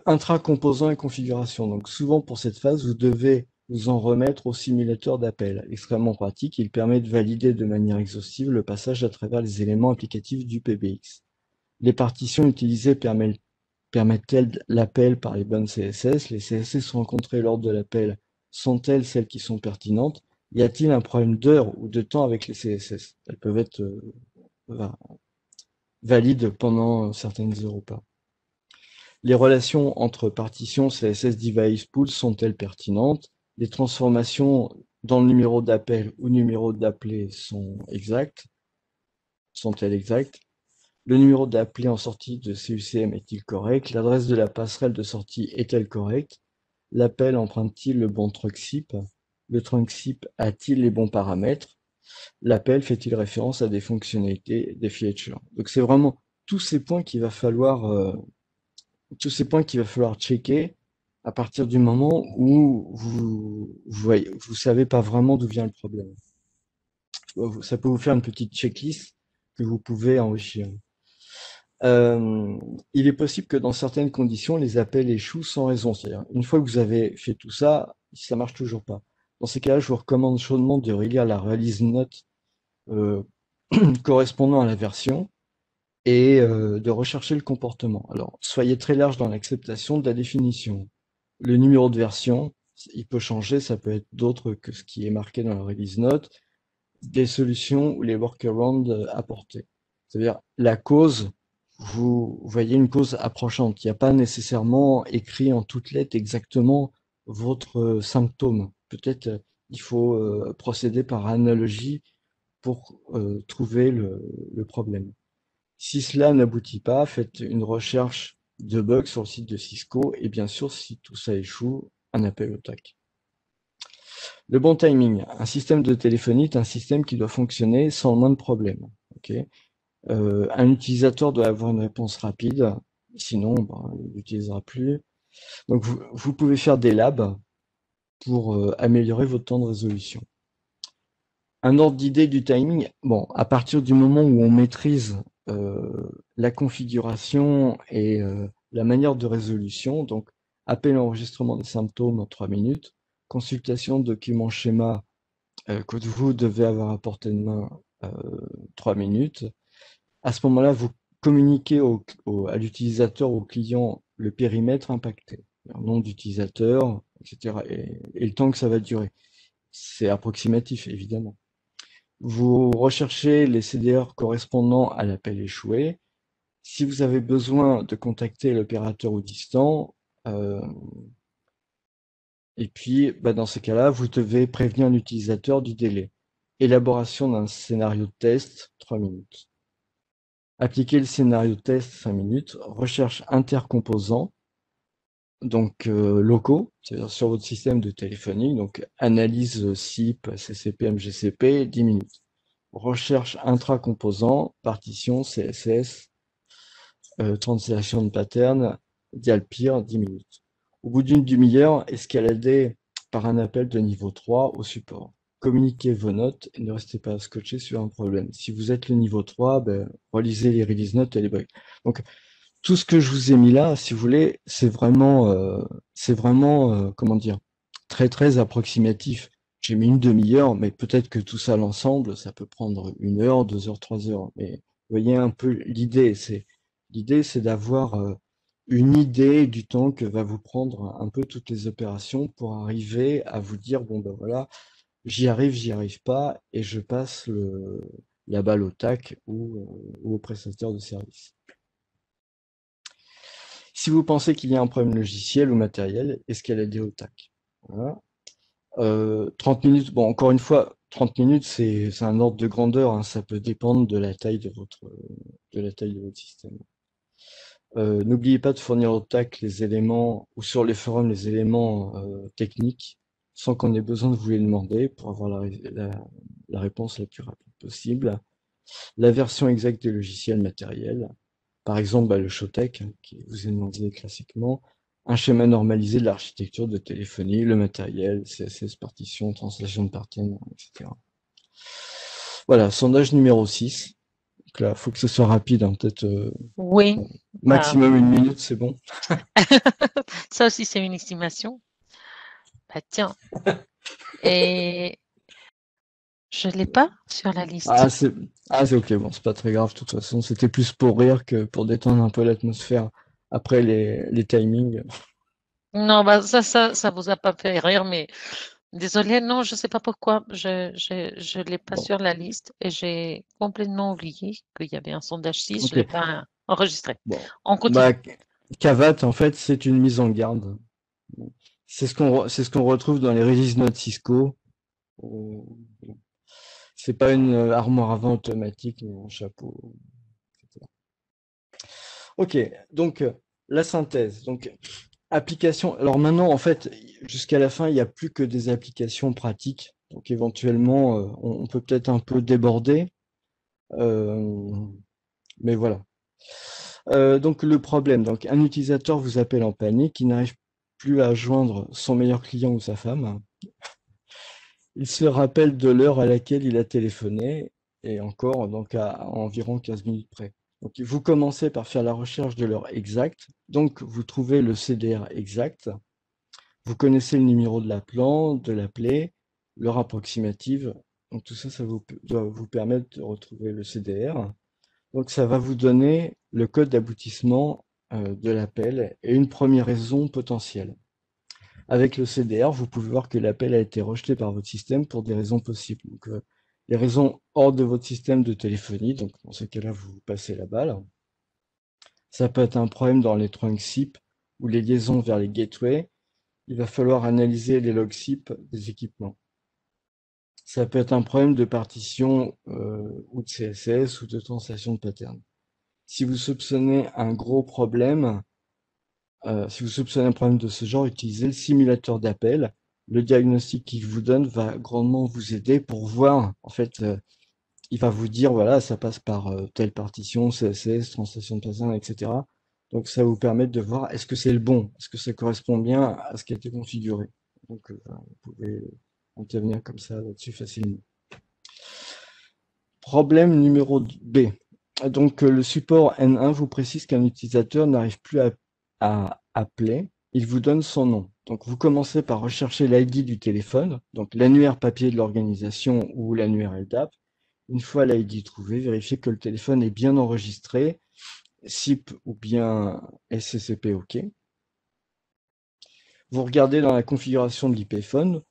Intra-composants et configuration. Donc, souvent pour cette phase, vous devez vous en remettre au simulateur d'appel. Extrêmement pratique, il permet de valider de manière exhaustive le passage à travers les éléments applicatifs du PBX. Les partitions utilisées permettent-elles l'appel par les bonnes CSS? Les CSS rencontrées lors de l'appel sont-elles celles qui sont pertinentes? Y a-t-il un problème d'heure ou de temps avec les CSS? Elles peuvent être valides pendant certaines heures ou pas. Les relations entre partitions CSS device pool sont-elles pertinentes? Les transformations dans le numéro d'appel ou numéro d'appelé sont-elles exactes? Le numéro d'appelé en sortie de CUCM est-il correct? L'adresse de la passerelle de sortie est-elle correcte? L'appel emprunte-t-il le bon trunk SIP? Le trunk SIP a-t-il les bons paramètres? L'appel fait-il référence à des fonctionnalités, des features? Donc c'est vraiment tous ces points qu'il va falloir checker à partir du moment où vous savez pas vraiment d'où vient le problème. Ça peut vous faire une petite checklist que vous pouvez enrichir. Il est possible que dans certaines conditions, les appels échouent sans raison. C'est-à-dire, une fois que vous avez fait tout ça, ça marche toujours pas. Dans ces cas-là, je vous recommande chaudement de relire la release note correspondant à la version et de rechercher le comportement. Alors, soyez très large dans l'acceptation de la définition. Le numéro de version, il peut changer, ça peut être d'autre que ce qui est marqué dans la release note, des solutions ou les workarounds apportés. C'est-à-dire, la cause, vous voyez une cause approchante. Il n'y a pas nécessairement écrit en toutes lettres exactement votre symptôme. Peut-être il faut procéder par analogie pour trouver le problème. Si cela n'aboutit pas, faites une recherche de bugs sur le site de Cisco et bien sûr, si tout ça échoue, un appel au TAC. Le bon timing. Un système de téléphonie est un système qui doit fonctionner sans le moindre problème. Okay, un utilisateur doit avoir une réponse rapide, sinon il n'utilisera plus. Donc vous pouvez faire des labs pour améliorer votre temps de résolution. Un ordre d'idée du timing, bon, à partir du moment où on maîtrise la configuration et la manière de résolution, donc appel enregistrement des symptômes en 3 minutes, consultation de document schéma que vous devez avoir à portée de main 3 minutes. À ce moment-là, vous communiquez à l'utilisateur, au client, le périmètre impacté, le nom d'utilisateur, etc. Et le temps que ça va durer. C'est approximatif, évidemment. Vous recherchez les CDR correspondant à l'appel échoué. Si vous avez besoin de contacter l'opérateur au distant, et puis dans ces cas-là, vous devez prévenir l'utilisateur du délai. Élaboration d'un scénario de test, 3 minutes. Appliquer le scénario de test, 5 minutes. Recherche intercomposants, donc locaux, c'est-à-dire sur votre système de téléphonie. Donc analyse SIP, CCP, MGCP, 10 minutes. Recherche intra-composants, partition, CSS, translation de pattern, Dialpir, 10 minutes. Au bout d'une demi-heure, escaladez par un appel de niveau 3 au support. Communiquez vos notes et ne restez pas scotché sur un problème. Si vous êtes le niveau 3, relisez les release notes et les bugs. Donc, tout ce que je vous ai mis là, si vous voulez, c'est vraiment, comment dire, très très approximatif. J'ai mis une demi-heure, mais peut-être que tout ça, l'ensemble, ça peut prendre 1 heure, 2 heures, 3 heures. Mais vous voyez un peu l'idée, c'est d'avoir une idée du temps que va vous prendre un peu toutes les opérations pour arriver à vous dire, bon ben voilà, j'y arrive pas, et je passe la balle au TAC ou au prestataire de service. Si vous pensez qu'il y a un problème logiciel ou matériel, escaladez au TAC. Voilà. 30 minutes, bon, encore une fois, 30 minutes, c'est un ordre de grandeur, hein, ça peut dépendre de la taille de votre système. N'oubliez pas de fournir au TAC les éléments, ou sur les forums, les éléments techniques, sans qu'on ait besoin de vous les demander, pour avoir la réponse la plus rapide possible. La version exacte des logiciels matériels, par exemple le Showtech, hein, qui vous est demandé classiquement, un schéma normalisé de l'architecture de téléphonie, le matériel, CSS, partition, translation de pattern, etc. Voilà, sondage numéro 6. Donc là, il faut que ce soit rapide, hein, peut-être Oui, bah, maximum 1 minute, c'est bon. ça aussi c'est une estimation. Bah tiens, et je l'ai pas sur la liste. Ah, c'est ok, bon, c'est pas très grave, de toute façon, c'était plus pour rire que pour détendre un peu l'atmosphère après les timings. Non, bah ça vous a pas fait rire, mais désolé, non, je sais pas pourquoi. Je l'ai pas Bon, sur la liste et j'ai complètement oublié qu'il y avait un sondage 6. Je ok, l'ai pas enregistré. bon. On Bah, continue. Kavat, en fait, c'est une mise en garde. C'est ce qu'on retrouve dans les release notes Cisco. Euh, C'est pas une armoire à vent automatique ni un chapeau, etc. Ok, donc la synthèse. Donc application. Alors maintenant, en fait, jusqu'à la fin, il n'y a plus que des applications pratiques. Donc éventuellement, on peut peut-être un peu déborder, euh, mais voilà. Donc le problème. Donc un utilisateur vous appelle en panique, il n'arrive plus à joindre son meilleur client ou sa femme. Il se rappelle de l'heure à laquelle il a téléphoné, et encore, donc à environ 15 minutes près. Donc vous commencez par faire la recherche de l'heure exacte, donc vous trouvez le CDR exact, vous connaissez le numéro de l'appelant, de l'appelé, l'heure approximative, donc tout ça, doit vous permettre de retrouver le CDR. Donc ça va vous donner le code d'aboutissement de l'appel et une première raison potentielle. Avec le CDR, vous pouvez voir que l'appel a été rejeté par votre système pour des raisons possibles. Donc, les raisons hors de votre système de téléphonie, donc dans ce cas-là, vous passez la balle. Ça peut être un problème dans les trunks SIP ou les liaisons vers les gateways. il va falloir analyser les logs SIP des équipements. Ça peut être un problème de partition ou de CSS ou de translation de pattern. Si vous soupçonnez un gros problème, si vous soupçonnez un problème de ce genre, utilisez le simulateur d'appel. Le diagnostic qu'il vous donne va grandement vous aider pour voir, en fait, il va vous dire, voilà, ça passe par telle partition, CSS, translation de pattern, etc. Donc ça va vous permettre de voir, est-ce que c'est le bon? Est-ce que ça correspond bien à ce qui a été configuré? Donc vous pouvez intervenir comme ça là-dessus facilement. Problème numéro B. Donc le support N1 vous précise qu'un utilisateur n'arrive plus à appeler, il vous donne son nom. Donc vous commencez par rechercher l'ID du téléphone, donc l'annuaire papier de l'organisation ou l'annuaire LDAP. Une fois l'ID trouvé, vérifiez que le téléphone est bien enregistré, SIP ou bien SCCP OK. Vous regardez dans la configuration de l'IPphone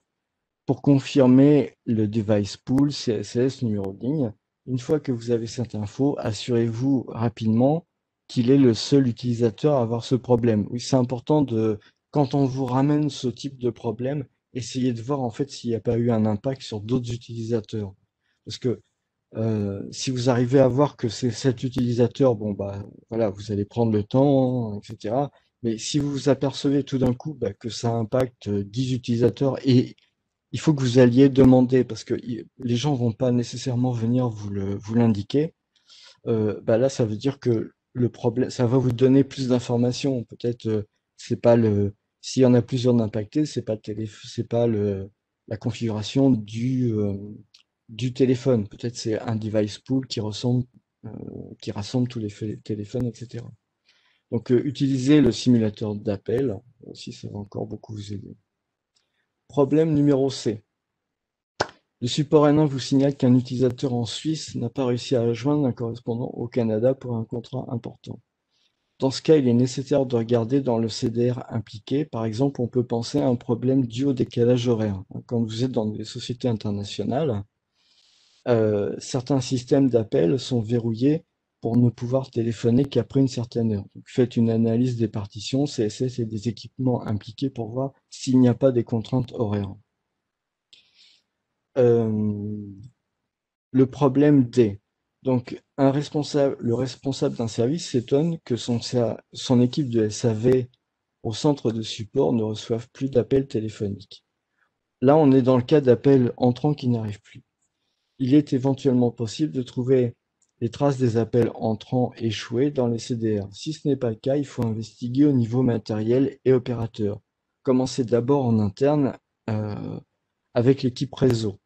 pour confirmer le device pool, CSS, numéro de ligne. Une fois que vous avez cette info, assurez-vous rapidement qu'il est le seul utilisateur à avoir ce problème. Oui, c'est important quand on vous ramène ce type de problème, essayez de voir en fait s'il n'y a pas eu un impact sur d'autres utilisateurs. Parce que si vous arrivez à voir que c'est cet utilisateur, bon bah voilà, vous allez prendre le temps, etc. Mais si vous vous apercevez tout d'un coup que ça impacte 10 utilisateurs, et il faut que vous alliez demander, parce que les gens vont pas nécessairement venir vous l'indiquer, là ça veut dire que le problème, ça va vous donner plus d'informations. Peut-être c'est pas le, s'il y en a plusieurs d'impactés, c'est pas c'est pas la configuration du téléphone. Peut-être c'est un device pool euh, qui rassemble tous les téléphones, etc. Donc, utilisez le simulateur d'appel, aussi ça va encore beaucoup vous aider. Problème numéro C. Le support N1 vous signale qu'un utilisateur en Suisse n'a pas réussi à joindre un correspondant au Canada pour un contrat important. Dans ce cas, il est nécessaire de regarder dans le CDR impliqué. Par exemple, on peut penser à un problème dû au décalage horaire. Quand vous êtes dans des sociétés internationales, certains systèmes d'appel sont verrouillés pour ne pouvoir téléphoner qu'après une certaine heure. Donc, faites une analyse des partitions, CSS et des équipements impliqués pour voir s'il n'y a pas des contraintes horaires. Le problème D. Donc, le responsable d'un service s'étonne que son équipe de SAV au centre de support ne reçoive plus d'appels téléphoniques. Là, on est dans le cas d'appels entrants qui n'arrivent plus. Il est éventuellement possible de trouver les traces des appels entrants échoués dans les CDR. Si ce n'est pas le cas, il faut investiguer au niveau matériel et opérateur. Commencez d'abord en interne avec l'équipe réseau.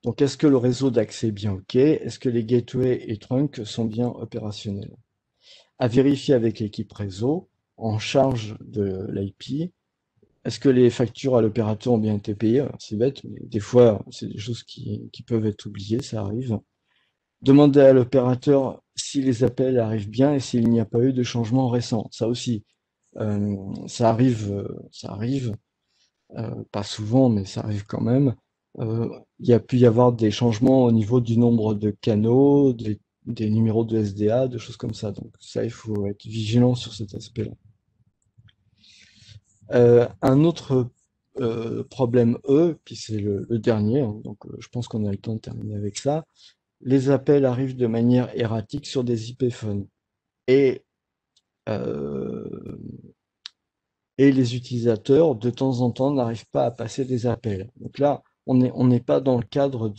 Donc, est-ce que le réseau d'accès est bien OK? Est-ce que les gateways et trunks sont bien opérationnels? À vérifier avec l'équipe réseau en charge de l'IP. Est-ce que les factures à l'opérateur ont bien été payées? C'est bête, mais des fois, c'est des choses qui peuvent être oubliées, ça arrive. Demandez à l'opérateur si les appels arrivent bien et s'il n'y a pas eu de changement récent. Ça aussi, ça arrive, pas souvent, mais ça arrive quand même. Il y a pu y avoir des changements au niveau du nombre de canaux, des numéros de SDA, des choses comme ça. Donc ça, il faut être vigilant sur cet aspect-là. Un autre problème E, puis c'est le dernier, hein, donc je pense qu'on a le temps de terminer avec ça. Les appels arrivent de manière erratique sur des IP-phones et, euh, et les utilisateurs, de temps en temps, n'arrivent pas à passer des appels. Donc là, on n'est pas dans le cadre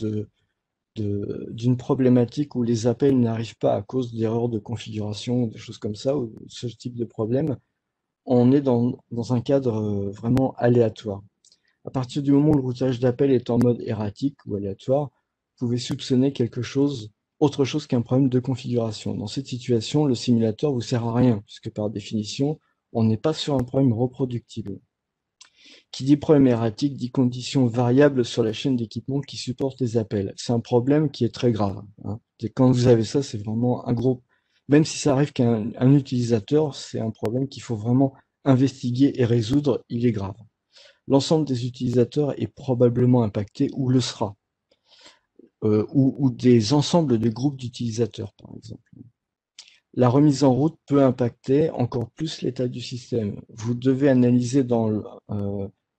d'une problématique où les appels n'arrivent pas à cause d'erreurs de configuration, des choses comme ça, ou ce type de problème. On est dans un cadre vraiment aléatoire. À partir du moment où le routage d'appel est en mode erratique ou aléatoire, vous pouvez soupçonner autre chose qu'un problème de configuration. Dans cette situation, le simulateur vous sert à rien, puisque par définition, on n'est pas sur un problème reproductible. Qui dit problème erratique dit conditions variables sur la chaîne d'équipement qui supporte les appels. C'est un problème qui est très grave, hein. Et quand vous avez ça, c'est vraiment un gros... Même si ça arrive qu'à un utilisateur, c'est un problème qu'il faut vraiment investiguer et résoudre, il est grave. L'ensemble des utilisateurs est probablement impacté ou le sera, ou des ensembles de groupes d'utilisateurs, par exemple. La remise en route peut impacter encore plus l'état du système. Vous devez analyser dans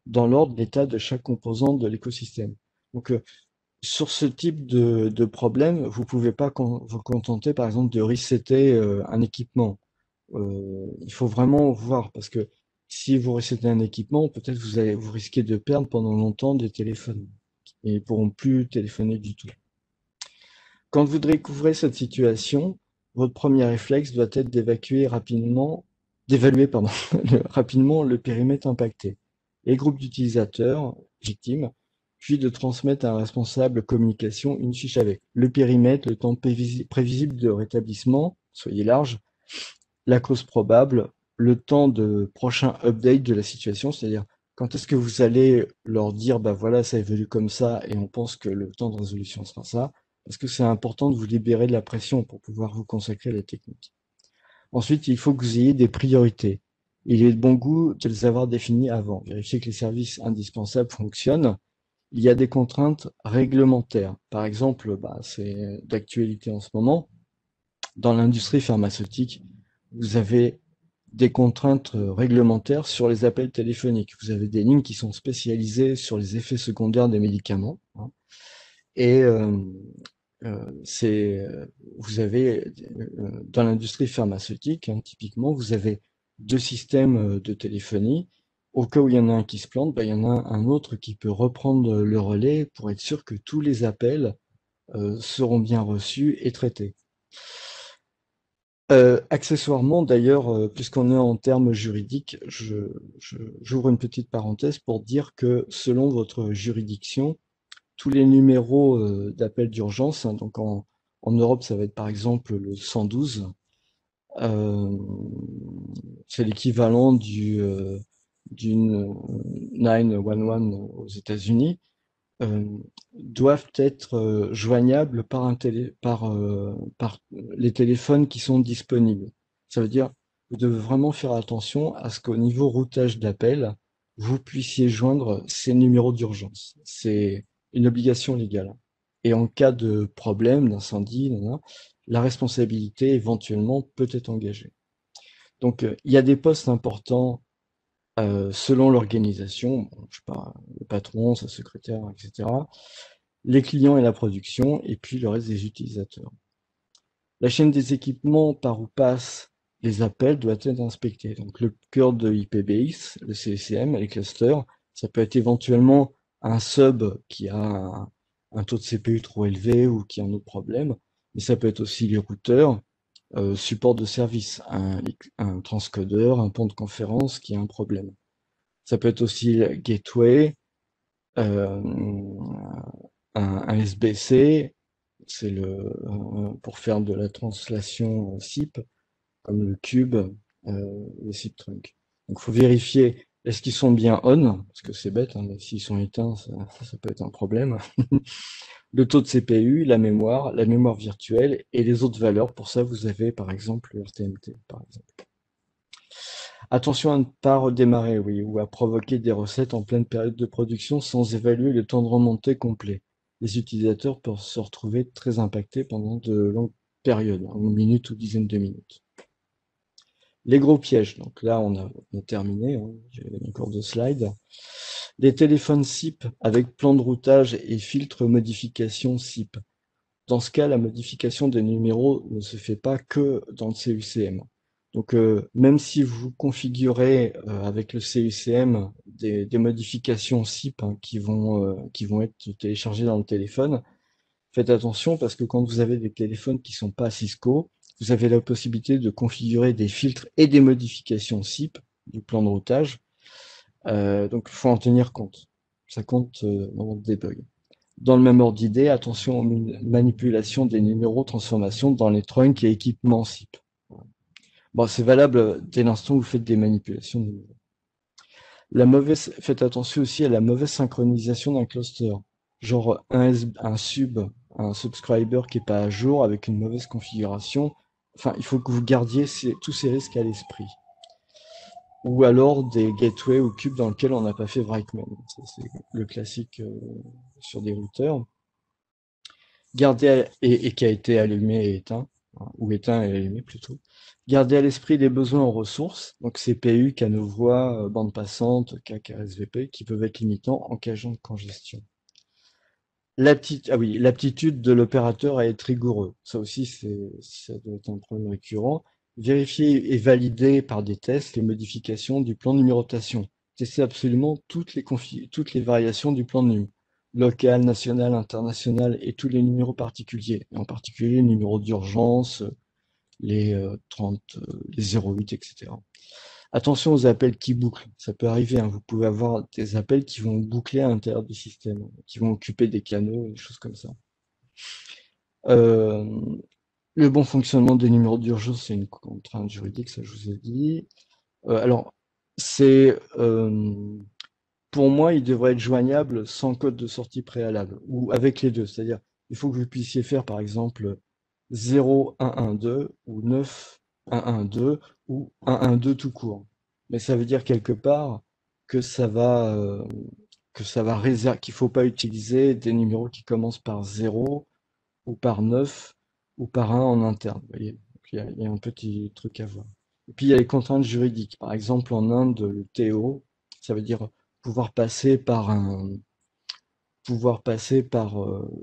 l'ordre l'état de chaque composant de l'écosystème. Donc, sur ce type de problème, vous pouvez pas vous contenter, par exemple, de resetter un équipement. Il faut vraiment voir parce que si vous resettez un équipement, peut-être vous risquez de perdre pendant longtemps des téléphones et ils pourront plus téléphoner du tout. Quand vous découvrez cette situation, votre premier réflexe doit être d'évaluer, pardon, rapidement le périmètre impacté, les groupes d'utilisateurs victimes, puis de transmettre à un responsable communication une fiche avec le périmètre, le temps prévisible de rétablissement, soyez large, la cause probable, le temps de prochain update de la situation, c'est-à-dire quand est-ce que vous allez leur dire, bah voilà, ça évolue comme ça et on pense que le temps de résolution sera ça, parce que c'est important de vous libérer de la pression pour pouvoir vous consacrer à la technique. Ensuite, il faut que vous ayez des priorités. Il est de bon goût de les avoir définies avant. Vérifier que les services indispensables fonctionnent. Il y a des contraintes réglementaires. Par exemple, bah, c'est d'actualité en ce moment. Dans l'industrie pharmaceutique, vous avez des contraintes réglementaires sur les appels téléphoniques. Vous avez des lignes qui sont spécialisées sur les effets secondaires des médicaments, hein, et vous avez dans l'industrie pharmaceutique, hein, typiquement, vous avez deux systèmes de téléphonie. Au cas où il y en a un qui se plante, bah, il y en a un autre qui peut reprendre le relais pour être sûr que tous les appels seront bien reçus et traités. Accessoirement, d'ailleurs, puisqu'on est en termes juridiques, j'ouvre une petite parenthèse pour dire que selon votre juridiction, tous les numéros d'appel d'urgence, hein, donc en Europe, ça va être par exemple le 112, euh, c'est l'équivalent d'une 911 aux États-Unis, euh, doivent être joignables par les téléphones qui sont disponibles. Ça veut dire, vous devez vraiment faire attention à ce qu'au niveau routage d'appel, vous puissiez joindre ces numéros d'urgence. C'est une obligation légale. Et en cas de problème, d'incendie, la responsabilité éventuellement peut être engagée. Donc, il y a des postes importants selon l'organisation, bon, je sais pas, le patron, sa secrétaire, etc., les clients et la production, et puis le reste des utilisateurs. La chaîne des équipements par où passent les appels doit être inspectée. Donc le cœur de IPBX, le CECM, les clusters, ça peut être éventuellement un sub qui a un taux de CPU trop élevé ou qui a un autre problème, mais ça peut être aussi les routeurs, support de service, un transcodeur, un pont de conférence qui a un problème. Ça peut être aussi le gateway, euh, un SBC, c'est pour faire de la translation SIP, comme le cube, le SIP trunk. Donc, il faut vérifier est-ce qu'ils sont bien on, parce que c'est bête, hein, mais s'ils sont éteints, ça peut être un problème. Le taux de CPU, la mémoire virtuelle et les autres valeurs. Pour ça, vous avez par exemple le RTMT, par exemple. Attention à ne pas redémarrer, oui, ou à provoquer des recettes en pleine période de production sans évaluer le temps de remontée complet. Les utilisateurs peuvent se retrouver très impactés pendant de longues périodes, hein, une minute ou dizaines de minutes. Les gros pièges, donc là on a terminé, hein, j'ai encore 2 slides. Les téléphones SIP avec plan de routage et filtre modification SIP. Dans ce cas, la modification des numéros ne se fait pas que dans le CUCM. Donc, même si vous configurez avec le CUCM des modifications SIP, hein, qui vont être téléchargées dans le téléphone, faites attention parce que quand vous avez des téléphones qui sont pas Cisco, vous avez la possibilité de configurer des filtres et des modifications SIP du plan de routage. Donc, il faut en tenir compte. Ça compte dans le debug. Dans le même ordre d'idée, attention aux manipulations des numéros transformation dans les trunks et équipements SIP. Bon, c'est valable dès l'instant où vous faites des manipulations de numéros. Faites attention aussi à la mauvaise synchronisation d'un cluster. Genre un subscriber qui est pas à jour avec une mauvaise configuration. Enfin, il faut que vous gardiez tous ces risques à l'esprit. Ou alors des gateways ou cubes dans lesquels on n'a pas fait write-men. C'est le classique sur des routeurs. Gardé et qui a été allumé et éteint. hein, ou éteint et allumé plutôt. Garder à l'esprit les besoins en ressources, donc CPU, canaux voix, bande passante, CAC, RSVP, qui peuvent être limitants en cas de congestion. L'aptitude de l'opérateur à être rigoureux. Ça aussi, ça doit être un problème récurrent. Vérifier et valider par des tests les modifications du plan de numérotation. Tester absolument toutes les variations du plan de num. Local, national, international et tous les numéros particuliers. Et en particulier les numéros d'urgence, les 30, les 08, etc. Attention aux appels qui bouclent, ça peut arriver, hein. Vous pouvez avoir des appels qui vont boucler à l'intérieur du système, qui vont occuper des canaux, des choses comme ça. Euh, le bon fonctionnement des numéros d'urgence, c'est une contrainte juridique, ça je vous ai dit. Alors, c'est pour moi, il devrait être joignable sans code de sortie préalable, ou avec les deux. C'est-à-dire, il faut que vous puissiez faire, par exemple, 0112 ou 9112 ou 112 tout court. Mais ça veut dire quelque part que qu'il faut pas utiliser des numéros qui commencent par 0 ou par 9 ou par 1 en interne. Vous voyez? Donc, il y a un petit truc à voir. Et puis il y a les contraintes juridiques. Par exemple, en Inde, le TO, ça veut dire pouvoir passer par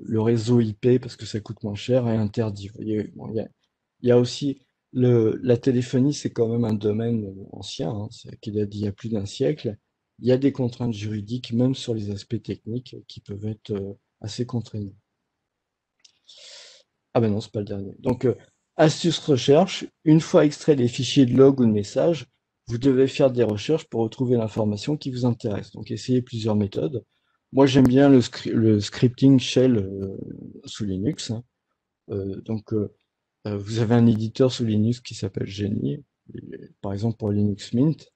le réseau IP parce que ça coûte moins cher et interdit. Vous voyez, bon, il y a aussi la téléphonie, c'est quand même un domaine ancien, hein, qui date d'il y a plus d'un siècle. Il y a des contraintes juridiques, même sur les aspects techniques, qui peuvent être assez contraignants. Ah ben non, c'est pas le dernier. Donc, astuce recherche, une fois extrait les fichiers de log ou de messages, vous devez faire des recherches pour retrouver l'information qui vous intéresse. Donc, essayez plusieurs méthodes. Moi, j'aime bien le scripting shell sous Linux, hein. Vous avez un éditeur sous Linux qui s'appelle Genie, par exemple pour Linux Mint.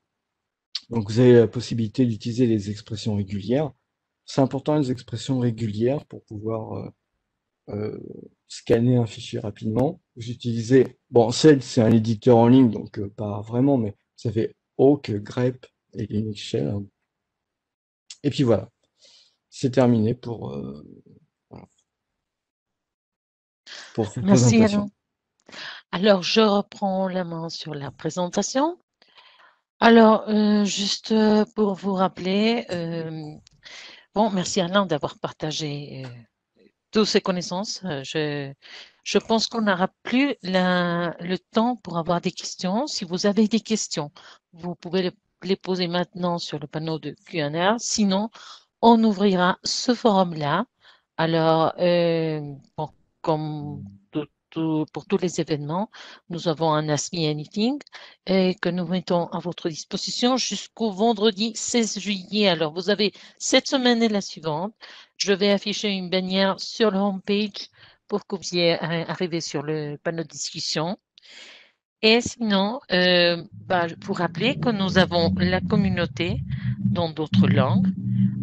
Donc, vous avez la possibilité d'utiliser les expressions régulières. C'est important les expressions régulières pour pouvoir scanner un fichier rapidement. Vous utilisez, bon, Cell, c'est un éditeur en ligne, donc pas vraiment, mais vous avez Awk, grep et Linux Shell, hein. Et puis voilà, c'est terminé voilà, pour cette Merci présentation. Alain. Alors, je reprends la main sur la présentation. Alors, juste pour vous rappeler, bon, merci Alain d'avoir partagé toutes ces connaissances. Je pense qu'on n'aura plus le temps pour avoir des questions. Si vous avez des questions, vous pouvez les poser maintenant sur le panneau de Q&A. Sinon, on ouvrira ce forum-là. Alors, bon, comme pour tous les événements, nous avons un Ask Me Anything que nous mettons à votre disposition jusqu'au vendredi 16 juillet. Alors, vous avez cette semaine et la suivante. Je vais afficher une bannière sur le homepage pour que vous puissiez arriver sur le panneau de discussion. Et sinon, pour rappeler que nous avons la communauté dans d'autres langues.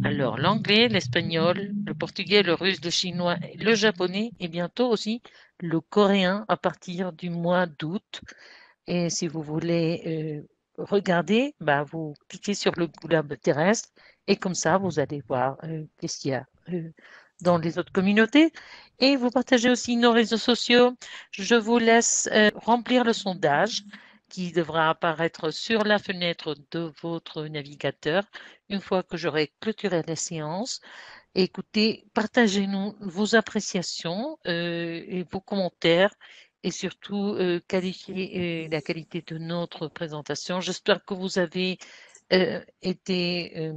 Alors, l'anglais, l'espagnol, le portugais, le russe, le chinois, le japonais et bientôt aussi le coréen à partir du mois d'août. Et si vous voulez regarder, vous cliquez sur le globe terrestre et comme ça, vous allez voir qu'est-ce qu'il y a dans les autres communautés. Et vous partagez aussi nos réseaux sociaux. Je vous laisse remplir le sondage qui devra apparaître sur la fenêtre de votre navigateur une fois que j'aurai clôturé la séance. Écoutez, partagez-nous vos appréciations et vos commentaires et surtout qualifiez la qualité de notre présentation. J'espère que vous avez été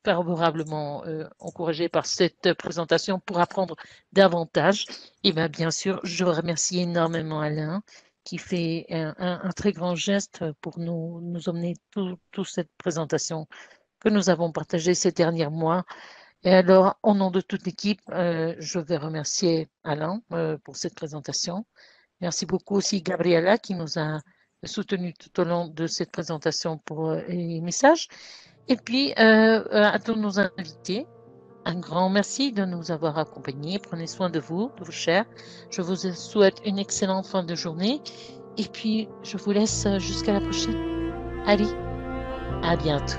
favorablement encouragé par cette présentation pour apprendre davantage. Et bien sûr, je remercie énormément Alain qui fait un très grand geste pour nous emmener toute cette présentation que nous avons partagée ces derniers mois. Et alors, au nom de toute l'équipe, je vais remercier Alain pour cette présentation. Merci beaucoup aussi Gabriela qui nous a soutenus tout au long de cette présentation pour les messages. Et puis, à tous nos invités, un grand merci de nous avoir accompagnés. Prenez soin de vous chers. Je vous souhaite une excellente fin de journée. Et puis, je vous laisse jusqu'à la prochaine. Allez, à bientôt.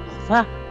Au revoir.